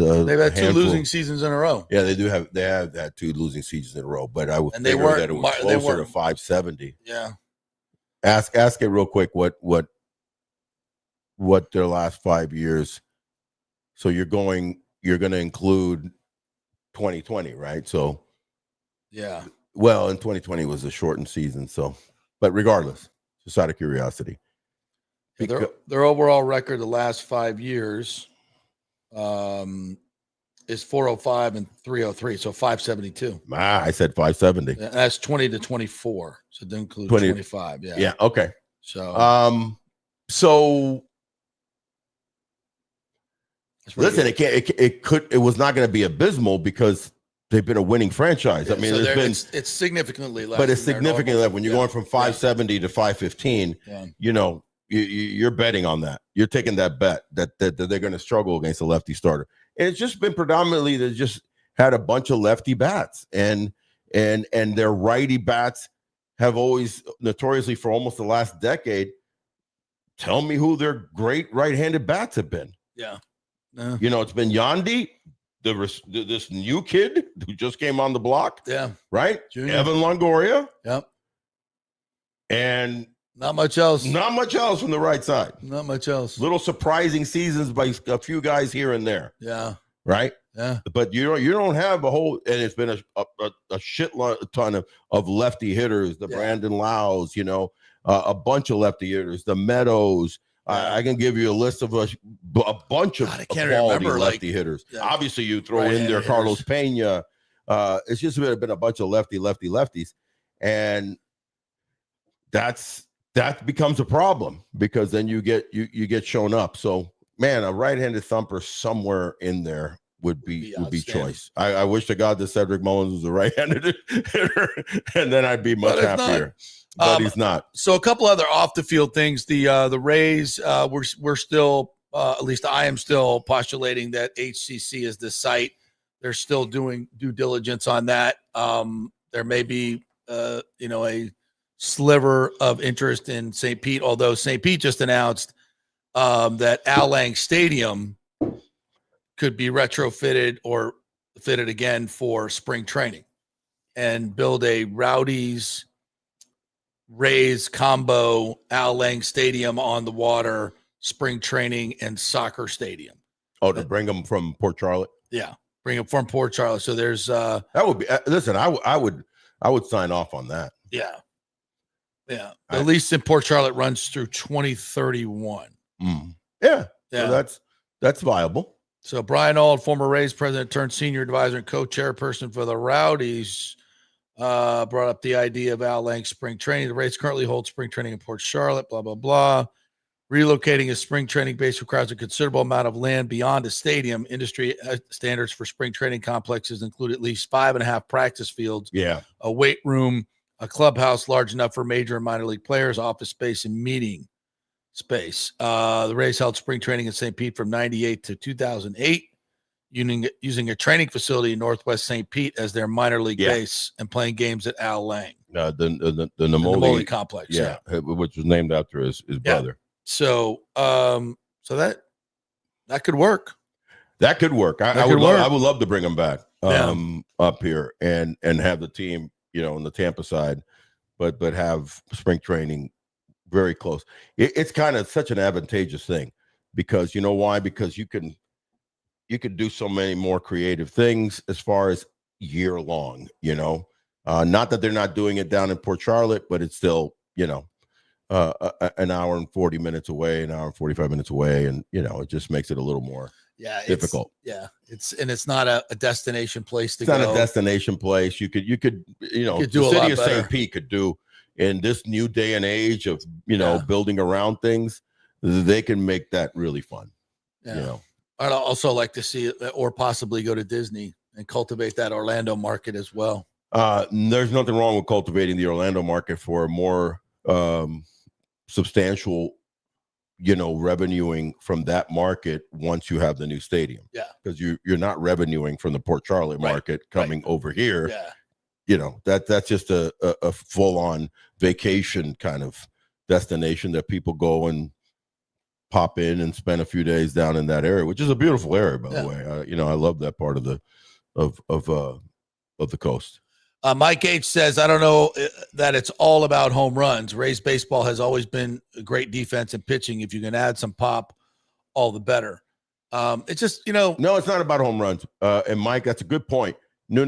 two losing seasons in a row. Yeah, they have had two losing seasons in a row, but I would figure that it was closer to 570. Yeah. Ask it real quick what their last 5 years. So you're going to include 2020, right? So yeah. Well, in 2020 was a shortened season, so but regardless, just out of curiosity. Their overall record the last 5 years is 405 and 303, so 572. I said 570. That's 20 to 24, so it didn't include 25. Yeah. Yeah. Okay. So listen, it was not going to be abysmal because they've been a winning franchise. Yeah, I mean, so it's significantly less, but it's significantly less when you're going from 570 to 515. Yeah. You're betting on that. You're taking that bet that they're going to struggle against a lefty starter. And it's just been predominantly they just had a bunch of lefty bats, and their righty bats have always notoriously for almost the last decade. Tell me who their great right-handed bats have been. Yeah. It's been Yandy, this new kid who just came on the block. Yeah. Right? Junior. Evan Longoria. Yep. And not much else. Not much else from the right side. Not much else. Little surprising seasons by a few guys here and there. Yeah. Right? Yeah. But you don't have a whole, and it's been a ton of lefty hitters, the Brandon Lows, a bunch of lefty hitters, the Meadows. I can give you a list of a bunch of quality lefty hitters. Yeah. Obviously, you throw in there Carlos Pena. It's just been a bunch of lefties, and that becomes a problem because then you get shown up. So, man, a right-handed thumper somewhere in there would be choice. I wish to God that Cedric Mullins was a right-handed hitter, and then I'd be much happier. But he's not. So a couple other off the field things. The Rays, we're still, at least I am still postulating that HCC is the site. They're still doing due diligence on that. There may be, a sliver of interest in St. Pete, although St. Pete just announced that Al Lang Stadium could be retrofitted or fitted again for spring training and build a Rowdies Rays combo Al Lang Stadium on the water, spring training and soccer stadium. Oh, to bring them from Port Charlotte? Yeah, bring them from Port Charlotte. So there's that would be. Listen, I would sign off on that. Yeah. Yeah. At least in Port Charlotte runs through 2031. Yeah. So that's viable. So Brian Auld, former Rays president turned senior advisor and co-chairperson for the Rowdies, brought up the idea of Al Lang spring training. The Rays currently hold spring training in Port Charlotte, blah, blah, blah. Relocating a spring training base requires a considerable amount of land beyond a stadium. Industry standards for spring training complexes include at least 5.5 practice fields, a weight room, a clubhouse large enough for major and minor league players, office space, and meeting. space. The Rays held spring training in St. Pete from 98 to 2008, using a training facility in Northwest St. Pete as their minor league base and playing games at Al Lang. The Namoli complex. Which was named after his brother. So, so that could work. That could work. I would love to bring him back up here and have the team, on the Tampa side, but have spring training very close. It's kind of such an advantageous thing because you know why? Because you can do so many more creative things as far as year long, not that they're not doing it down in Port Charlotte, but it's still, an hour and 40 minutes away, an hour and 45 minutes away. And, it just makes it a little more difficult. It's not a destination place to go. It's not a destination place. You could, the city of St. Pete could do in this new day and age of, building around things, they can make that really fun. I'd also like to see it, or possibly go to Disney and cultivate that Orlando market as well. There's nothing wrong with cultivating the Orlando market for a more substantial, revenuing from that market once you have the new stadium. Yeah. Because you're not revenuing from the Port Charlotte market coming over here. Yeah. That's just a full-on vacation kind of destination that people go and pop in and spend a few days down in that area, which is a beautiful area, by the way. I love that part of the coast. Mike H says, I don't know that it's all about home runs. Rays baseball has always been a great defense and pitching. If you can add some pop, all the better. It's just, No, it's not about home runs. And Mike, that's a good point. No.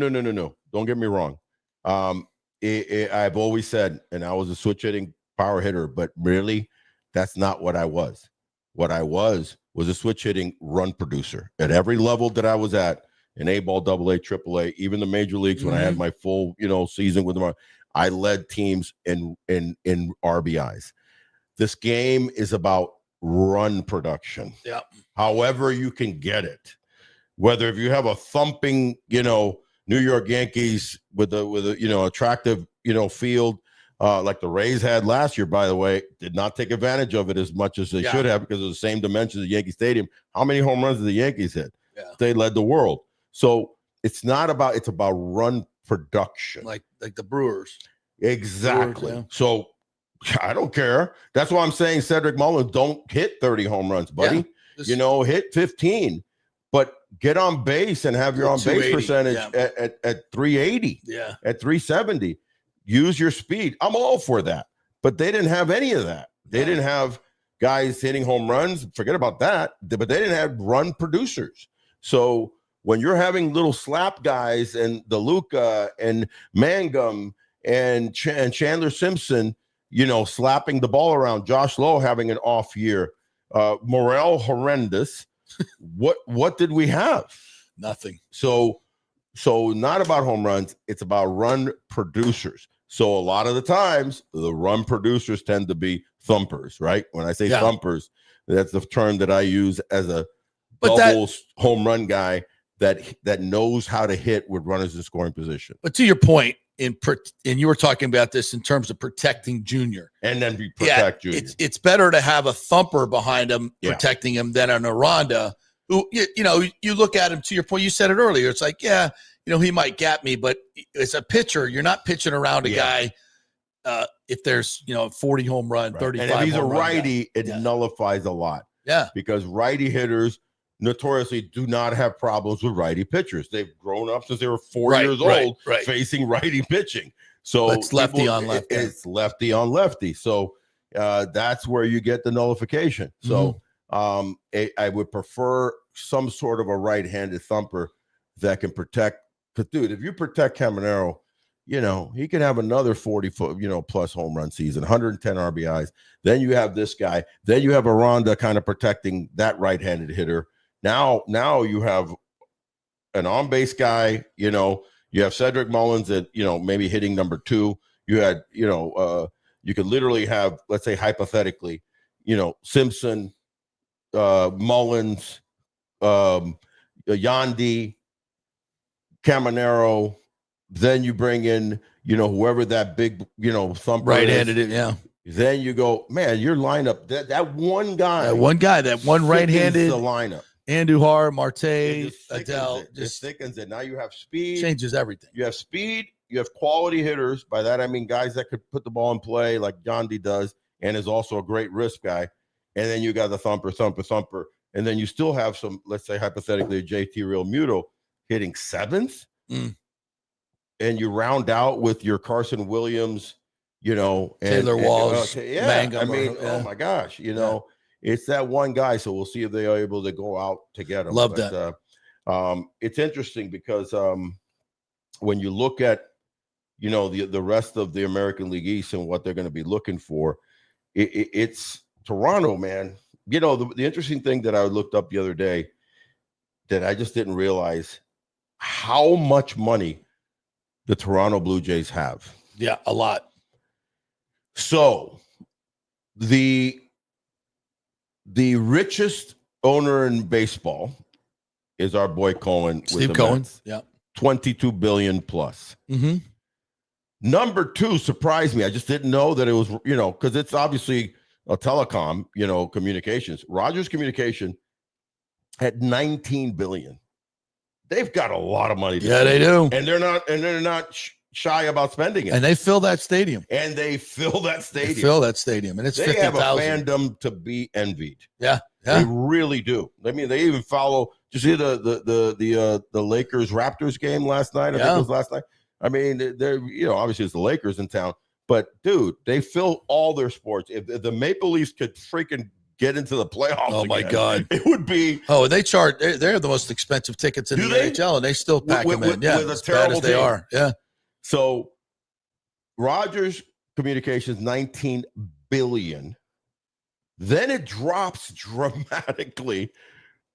Don't get me wrong. I've always said, and I was a switch hitting power hitter, but really that's not what I was. What I was a switch hitting run producer at every level that I was at. In A-ball, AA, AAA, even the major leagues, when I had my full, season with them, I led teams in RBIs. This game is about run production. Yeah. However you can get it, whether if you have a thumping, New York Yankees with a attractive, field, like the Rays had last year, by the way, did not take advantage of it as much as they should have because of the same dimensions of Yankee Stadium. How many home runs did the Yankees hit? Yeah. They led the world. So it's about run production. Like the Brewers. Exactly. Brewers, So I don't care. That's why I'm saying Cedric Mullins, don't hit 30 home runs, buddy. Hit 15, but get on base and have your on base percentage at 380, at 370. Use your speed. I'm all for that. But they didn't have any of that. They didn't have guys hitting home runs. Forget about that. But they didn't have run producers. So when you're having little slap guys and DeLuca and Mangum and Chandler Simpson, slapping the ball around, Josh Lowe having an off year, Morel horrendous. What did we have? Nothing. So not about home runs. It's about run producers. So a lot of the times the run producers tend to be thumpers, right? When I say thumpers, that's the term that I use as a doubles home run guy that knows how to hit with runners in scoring position. But to your point, and you were talking about this in terms of protecting Junior. And then protect Junior. It's better to have a thumper behind him protecting him than an Aranda who, you look at him, to your point, you said it earlier. It's like, he might gap me, but as a pitcher, you're not pitching around a guy if there's, 40 home run, 35 and if he's a home righty, it nullifies a lot. Yeah. Because righty hitters notoriously do not have problems with righty pitchers. They've grown up since they were 4 years old facing righty pitching. So it's lefty on lefty. It's lefty on lefty. So that's where you get the nullification. So I would prefer some sort of a right-handed thumper that can protect. Because, dude, if you protect Caminero, he can have another 40 plus home run season, 110 RBIs. Then you have this guy. Then you have Aranda kind of protecting that right-handed hitter. Now you have an on-base guy, you have Cedric Mullins at, maybe hitting number 2. You had, you could literally have, let's say hypothetically, Simpson, Mullins, Yandy, Caminero. Then you bring in, whoever that big, thumper right-handed is. Then you go, man, your lineup, that one guy. That one right-handed. The lineup. Andujar, Marte, Adele. Just thickens it. Now you have speed. Changes everything. You have speed. You have quality hitters. By that, I mean guys that could put the ball in play like John D does and is also a great risk guy. And then you got the thumper. And then you still have some, let's say hypothetically, JT Real Muto hitting 7th. And you round out with your Carson Williams, and Taylor Walls. Mangum, oh my gosh, it's that one guy. So we'll see if they are able to go out to get him. Love that. It's interesting because when you look at, the rest of the American League East and what they're going to be looking for, it's Toronto, man. The interesting thing that I looked up the other day that I just didn't realize how much money the Toronto Blue Jays have. Yeah, a lot. So the richest owner in baseball is our boy Cohen. Steve Cohen. Yeah. $22 billion plus. Mm-hmm. Number 2 surprised me. I just didn't know that it was, because it's obviously a telecom, communications. Rogers Communication at $19 billion. They've got a lot of money. Yeah, they do. And they're not shy about spending it. And they fill that stadium. And it's they have a fandom to be envied. Yeah. They really do. I mean, they even follow. Did you see the Lakers Raptors game last night? I think it was last night. I mean, they're obviously it's the Lakers in town, but dude, they fill all their sports. If the Maple Leafs could freaking get into the playoffs, oh my God, it would be. Oh, they charge. They're the most expensive tickets in the NHL, and they still pack them in. Yeah, as bad as they are. Yeah. So, Rogers Communications $19 billion. Then it drops dramatically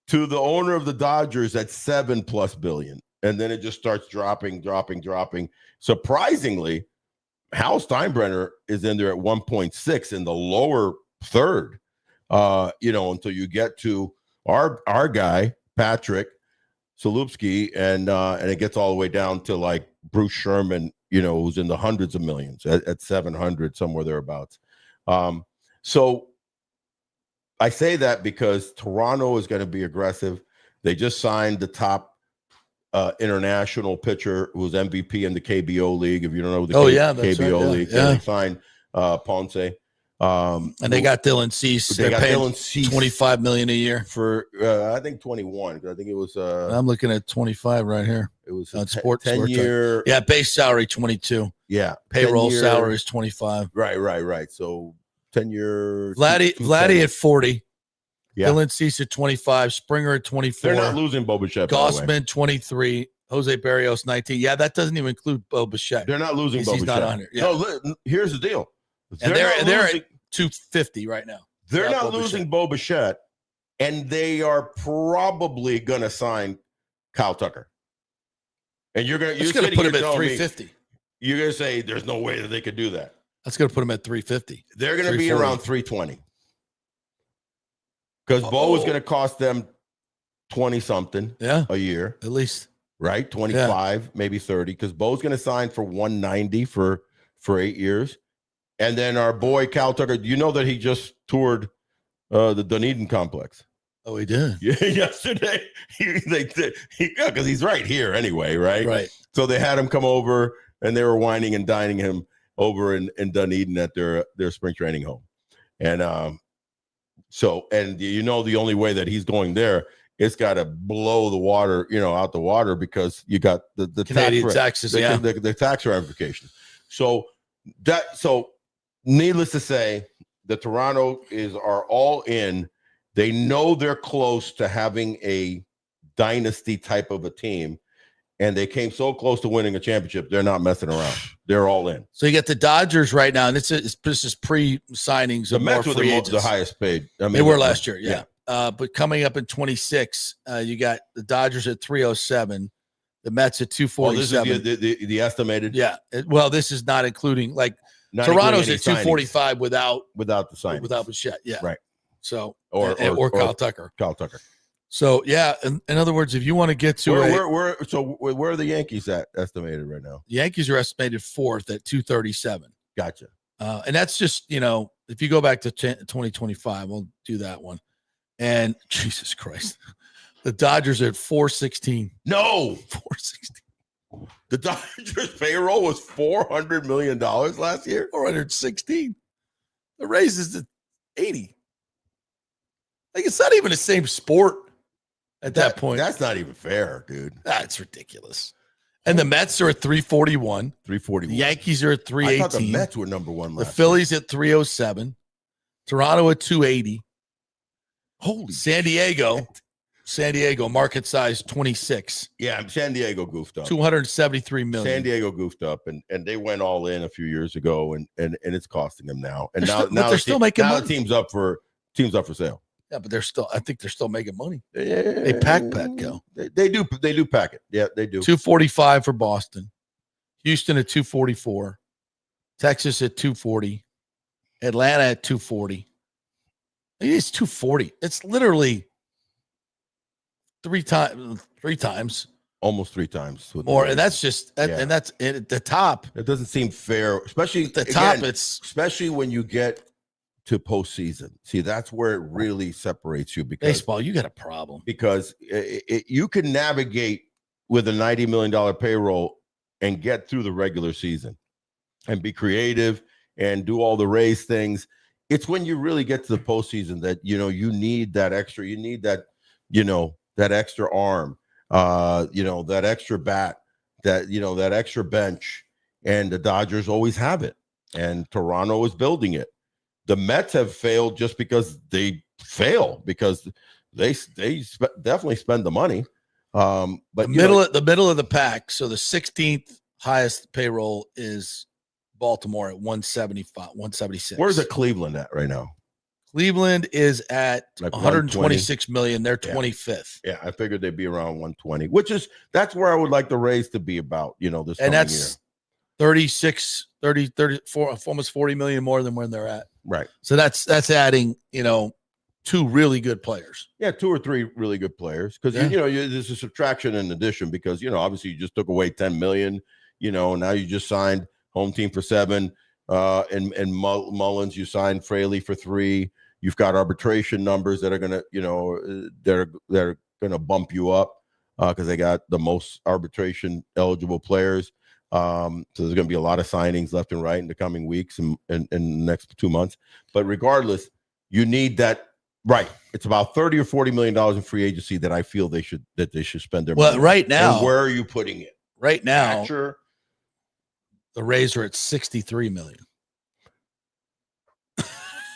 to the owner of the Dodgers at $7+ billion. And then it just starts dropping. Surprisingly, Hal Steinbrenner is in there at 1.6 in the lower third, until you get to our guy, Patrick Salupski, and it gets all the way down to like Bruce Sherman, who's in the hundreds of millions at 700, somewhere thereabouts. So I say that because Toronto is going to be aggressive. They just signed the top international pitcher who's MVP in the KBO League. If you don't know the KBO League, they signed Ponce. And they got Dylan Cease. They got Dylan Cease $25 million a year for I think 21. I think it was. I'm looking at 25 right here. It was on sports 10-year. Yeah, base salary 22. Yeah, payroll salary is 25. Right. So 10-year. Vladdy at 40. Yeah. Dylan Cease at 25. Springer at 24. They're not losing Bo Bichette. Gausman 23. Jose Barrios 19. Yeah, that doesn't even include Bo Bichette. They're not losing Bo Bichette. He's not on here. Yeah. No, here's the deal. They're at 250 right now. They're not losing Bo Bichette, and they are probably going to sign Kyle Tucker. And you're going to put him at 350. You're going to say there's no way that they could do that. That's going to put him at 350. They're going to be around 320. Because Bo is going to cost them 20-something a year. At least. Right? 25, maybe 30. Because Bo's going to sign for 190 for 8 years. And then our boy Cal Tucker, you know that he just toured the Dunedin complex. Oh, he did? Yeah, yesterday. Because he's right here anyway, right? Right. So they had him come over, and they were whining and dining him over in Dunedin at their spring training home. And the only way that he's going there, it's got to blow the water, out the water, because you got the Canadian taxes, the tax ramifications. So needless to say, the Toronto are all in. They know they're close to having a dynasty type of a team, and they came so close to winning a championship. They're not messing around. They're all in. So you get the Dodgers right now, and this is pre-signings. The Mets were the highest paid. I mean, they were last year, yeah. But coming up in 26, you got the Dodgers at 307, the Mets at 247. Oh, this is the estimated. Yeah. This is not including Toronto's at 245 without the sign, without Bichette. Yeah. Right. So or Kyle Tucker. Kyle Tucker. So in other words, if you want to get to where are the Yankees at estimated right now? The Yankees are estimated fourth at 237. Gotcha. And that's just, if you go back to 2025, we'll do that one. And Jesus Christ, the Dodgers are at 416. No, 416. The Dodgers payroll was $400 million last year. 416. The Rays is at 80. Like, it's not even the same sport at that point. That's not even fair, dude. That's ridiculous. And the Mets are at 341. 341. The Yankees are at 318. I thought the Mets were number one last The Phillies at 307. Toronto at 280. Holy San Diego market size 26. Yeah, San Diego goofed up. 273 million. San Diego goofed up, and they went all in a few years ago, and it's costing them now. And they're still making money. The team's up for sale. Yeah, but I think they're still making money. They pack Petco. They do pack it. Yeah, they do. 245 for Boston. Houston at 244. Texas at 240. Atlanta at 240. It's 240. It's literally three times. Almost three times more. And that's just and that's at the top. It doesn't seem fair, especially at the top. It's especially when you get to postseason. See, that's where it really separates you. Because baseball, you got a problem because you can navigate with a $90 million payroll and get through the regular season and be creative and do all the Rays things. It's when you really get to the postseason that you need that extra. You need that that extra arm, that extra bat, that extra bench, and the Dodgers always have it, and Toronto is building it. The Mets have failed just because they fail, because they definitely spend the money. But the middle of the pack. So the 16th highest payroll is Baltimore at 175, 176. Where's Cleveland at right now? Cleveland is at like 126 million. They're 25th. Yeah, I figured they'd be around 120, that's where I would like the Rays to be about, this and that's year. 36, 30, 34, almost 40 million more than where they're at. Right. So that's adding, two really good players. Yeah, two or three really good players. Because, there's a subtraction and addition because, obviously you just took away 10 million, now you just signed home team for 7. And Mullins, you signed Fraley for 3. You've got arbitration numbers that are gonna, they're gonna bump you up because they got the most arbitration eligible players. So there's gonna be a lot of signings left and right in the coming weeks and in the next 2 months. But regardless, you need that. Right, it's about $30 or $40 million in free agency that I feel they should spend their money. Right now, and where are you putting it? Right now, Catcher, the Rays are at 63 million.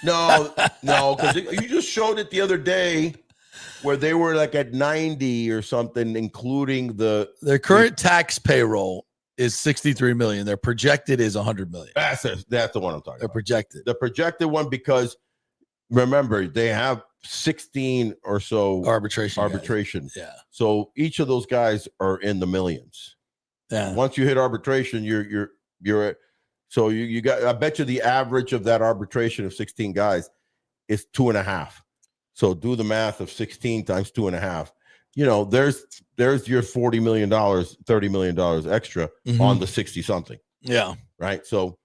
No, because you just showed it the other day where they were like at 90 or something, including their current tax payroll is 63 million. Their projected is 100 million. That's the one I'm talking about. Projected. The projected one, because remember, they have 16 or so arbitration. Guys. Yeah. So each of those guys are in the millions. Yeah. Once you hit arbitration, you're at. So you got, I bet you the average of that arbitration of 16 guys is 2.5. So do the math of 16 times 2.5. There's your $40 million, $30 million extra on the 60 something. Yeah. Right. So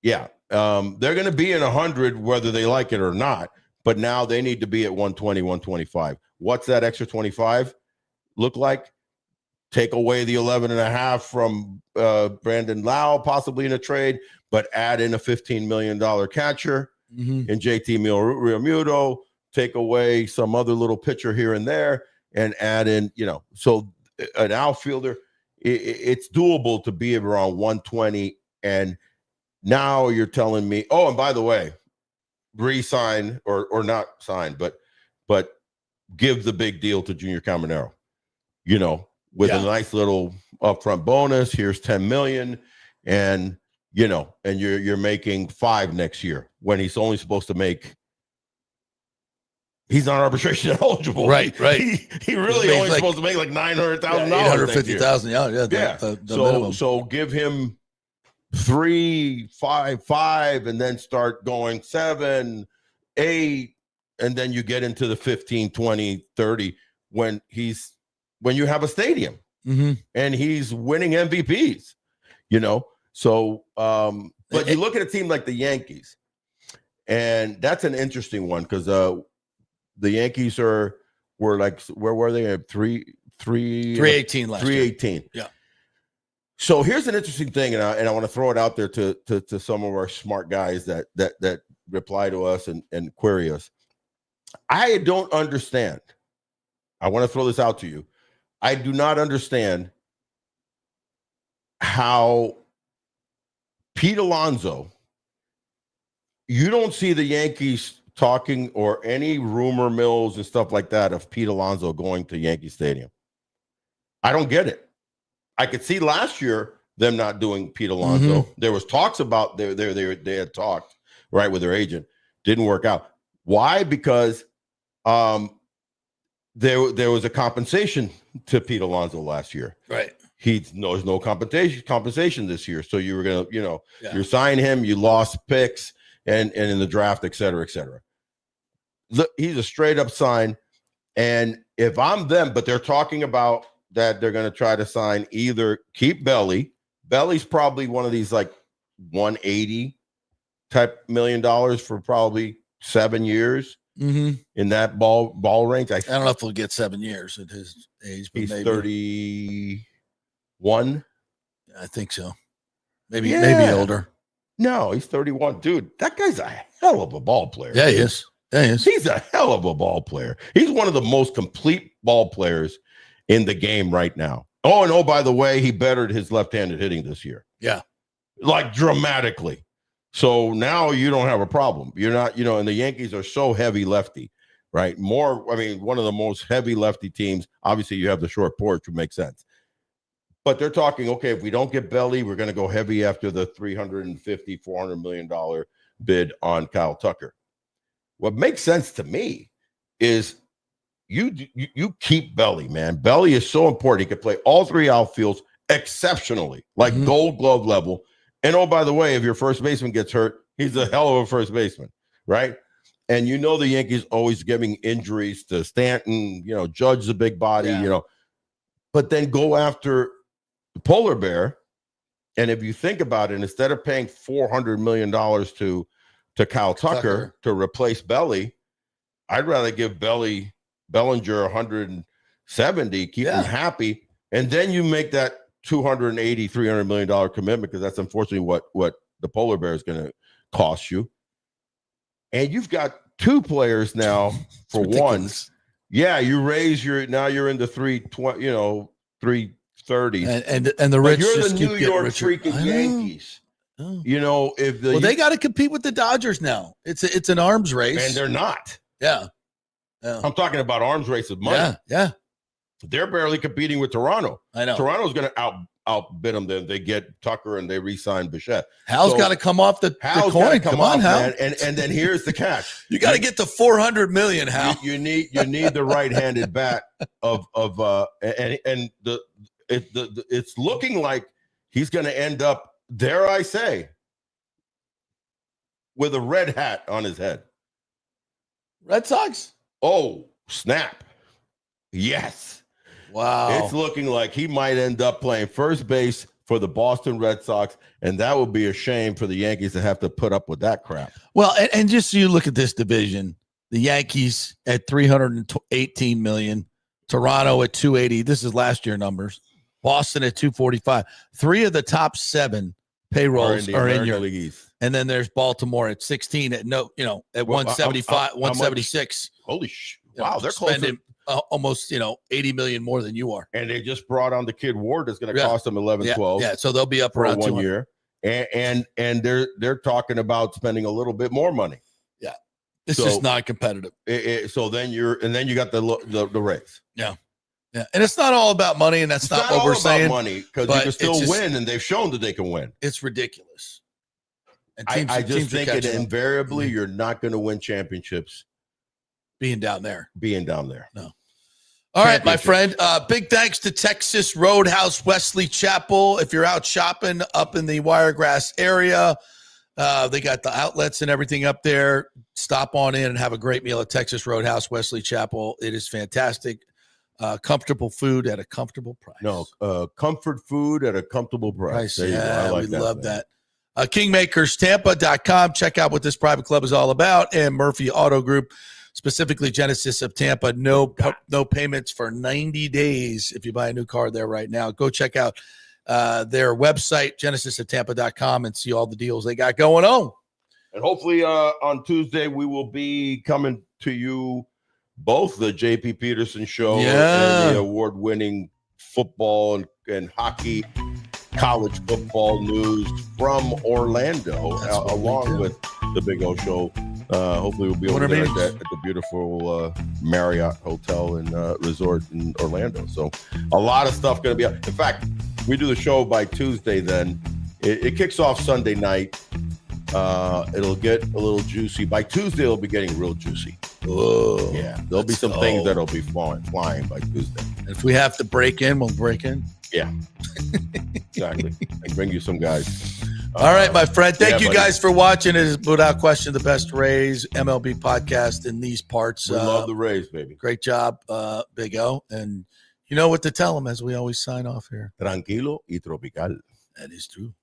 yeah, they're going to be in 100 whether they like it or not. But now they need to be at 120, 125. What's that extra 25 look like? Take away the 11.5 from Brandon Lau, possibly in a trade, but add in a $15 million catcher in JT Realmuto. Take away some other little pitcher here and there, and add in, so an outfielder. It's doable to be around 120. And now you're telling me, oh, and by the way, re-sign or not sign, but give the big deal to Junior Caminero. With a nice little upfront bonus. Here's 10 million, and you're making 5 next year when he's only supposed to make. He's not arbitration eligible. Right. He really only supposed to make like $900,000, $850,000. Yeah. The minimum. So give him 3, 5, and then start going 7, 8, and then you get into the 15, 20, 30 when you have a stadium and he's winning MVPs, So, but you look at a team like the Yankees, and that's an interesting one because the Yankees were like, where were they at 318 last 318. Year. Yeah. So here's an interesting thing, and I want to throw it out there to some of our smart guys that reply to us and query us. I don't understand. I want to throw this out to you. I do not understand how Pete Alonso, you don't see the Yankees talking or any rumor mills and stuff like that of Pete Alonso going to Yankee Stadium. I don't get it. I could see last year them not doing Pete Alonso. Mm-hmm. There was talks about they had talked right with their agent. Didn't work out. Why? Because there was a compensation to Pete Alonso last year. Right. There's no compensation this year. So you were gonna, you sign him, you lost picks and in the draft, et cetera, et cetera. Look, he's a straight up sign. And if I'm them, but they're talking about that they're gonna try to sign either keep Belly. Belly's probably one of these like 180 type $1 million for probably 7 years. Mm-hmm. In that ball range. I don't know if he'll get 7 years at his age, but he's maybe 31. I think so. Maybe older. No, he's 31. Dude, that guy's a hell of a ball player. Yeah, he is. Yeah, he is. He's a hell of a ball player. He's one of the most complete ball players in the game right now. Oh, by the way, he bettered his left-handed hitting this year. Yeah. Like dramatically. So now you don't have a problem. You're not, and the Yankees are so heavy lefty, right? One of the most heavy lefty teams. Obviously, you have the short porch, which makes sense. But they're talking, okay, if we don't get Belly, we're going to go heavy after the $350-400 million bid on Kyle Tucker. What makes sense to me is you keep Belly, man. Belly is so important. He could play all three outfields exceptionally, like Gold Glove level. And oh, by the way, if your first baseman gets hurt, he's a hell of a first baseman, right? And the Yankees always giving injuries to Stanton, Judge the big body, but then go after the polar bear. And if you think about it, instead of paying $400 million to Kyle Tucker to replace Belly, I'd rather give Bellinger 170, keep him happy, and then you make that $280-300 million commitment, because that's unfortunately what the polar bear is going to cost you. And you've got two players now for one. Yeah, you raise you're in the 330. And the rich, you're the New York freaking Yankees. They got to compete with the Dodgers now. It's an arms race, and they're not. Yeah. I'm talking about arms race of money. Yeah. They're barely competing with Toronto. I know. Toronto's going to outbid them. Then they get Tucker and they re-sign Bichette. Hal's got to come off the coin. Come on, Hal. Man. And then here's the catch. You got to get to $400 million, Hal. You need the right-handed bat it's looking like he's going to end up, dare I say, with a red hat on his head. Red Sox? Oh, snap. Yes. Wow. It's looking like he might end up playing first base for the Boston Red Sox, and that would be a shame for the Yankees to have to put up with that crap. Well, and just so you look at this division, the Yankees at $318 million, Toronto at $280. This is last year numbers. Boston at $245. 3 of the top 7 payrolls are in your League East. And then there's Baltimore at 16 at 175, 176. Holy shit. Wow, they're spending almost 80 million more than you are. And they just brought on the kid Ward that's going to cost them 11-12. Yeah, so they'll be up around 1 year. And they're talking about spending a little bit more money. Yeah. This is not competitive. So then you got the Rays. Yeah. Yeah, and it's not all about money, and that's not what we're saying. Money, because you can still win, and they've shown that they can win. It's ridiculous. And I just think that invariably you're not going to win championships being down there. No. All right, my friend. Big thanks to Texas Roadhouse Wesley Chapel. If you're out shopping up in the Wiregrass area, they got the outlets and everything up there. Stop on in and have a great meal at Texas Roadhouse Wesley Chapel. It is fantastic. Comfortable food at a comfortable price. No, comfort food at a comfortable price. There you go. I like we that, love that. KingmakersTampa.com. Check out what this private club is all about. And Murphy Auto Group, specifically Genesis of Tampa. No payments for 90 days if you buy a new car there right now. Go check out their website, genesisoftampa.com, and see all the deals they got going on. And hopefully on Tuesday, we will be coming to you both the J.P. Peterson Show and the award-winning football and hockey, college football news from Orlando, along with the Big O Show. Hopefully, we'll be over there at the beautiful Marriott Hotel and Resort in Orlando. So a lot of stuff going to be up. In fact, we do the show by Tuesday then. It kicks off Sunday night. It'll get a little juicy. By Tuesday, it'll be getting real juicy. Oh, yeah. There'll be some things that'll be flying by Tuesday. And if we have to break in, we'll break in. Yeah, exactly. And bring you some guys. All right, my friend. Thank you guys for watching. It is without question the best Rays MLB podcast in these parts. We love the Rays, baby. Great job, Big O. And you know what to tell them as we always sign off here. Tranquilo y tropical. That is true.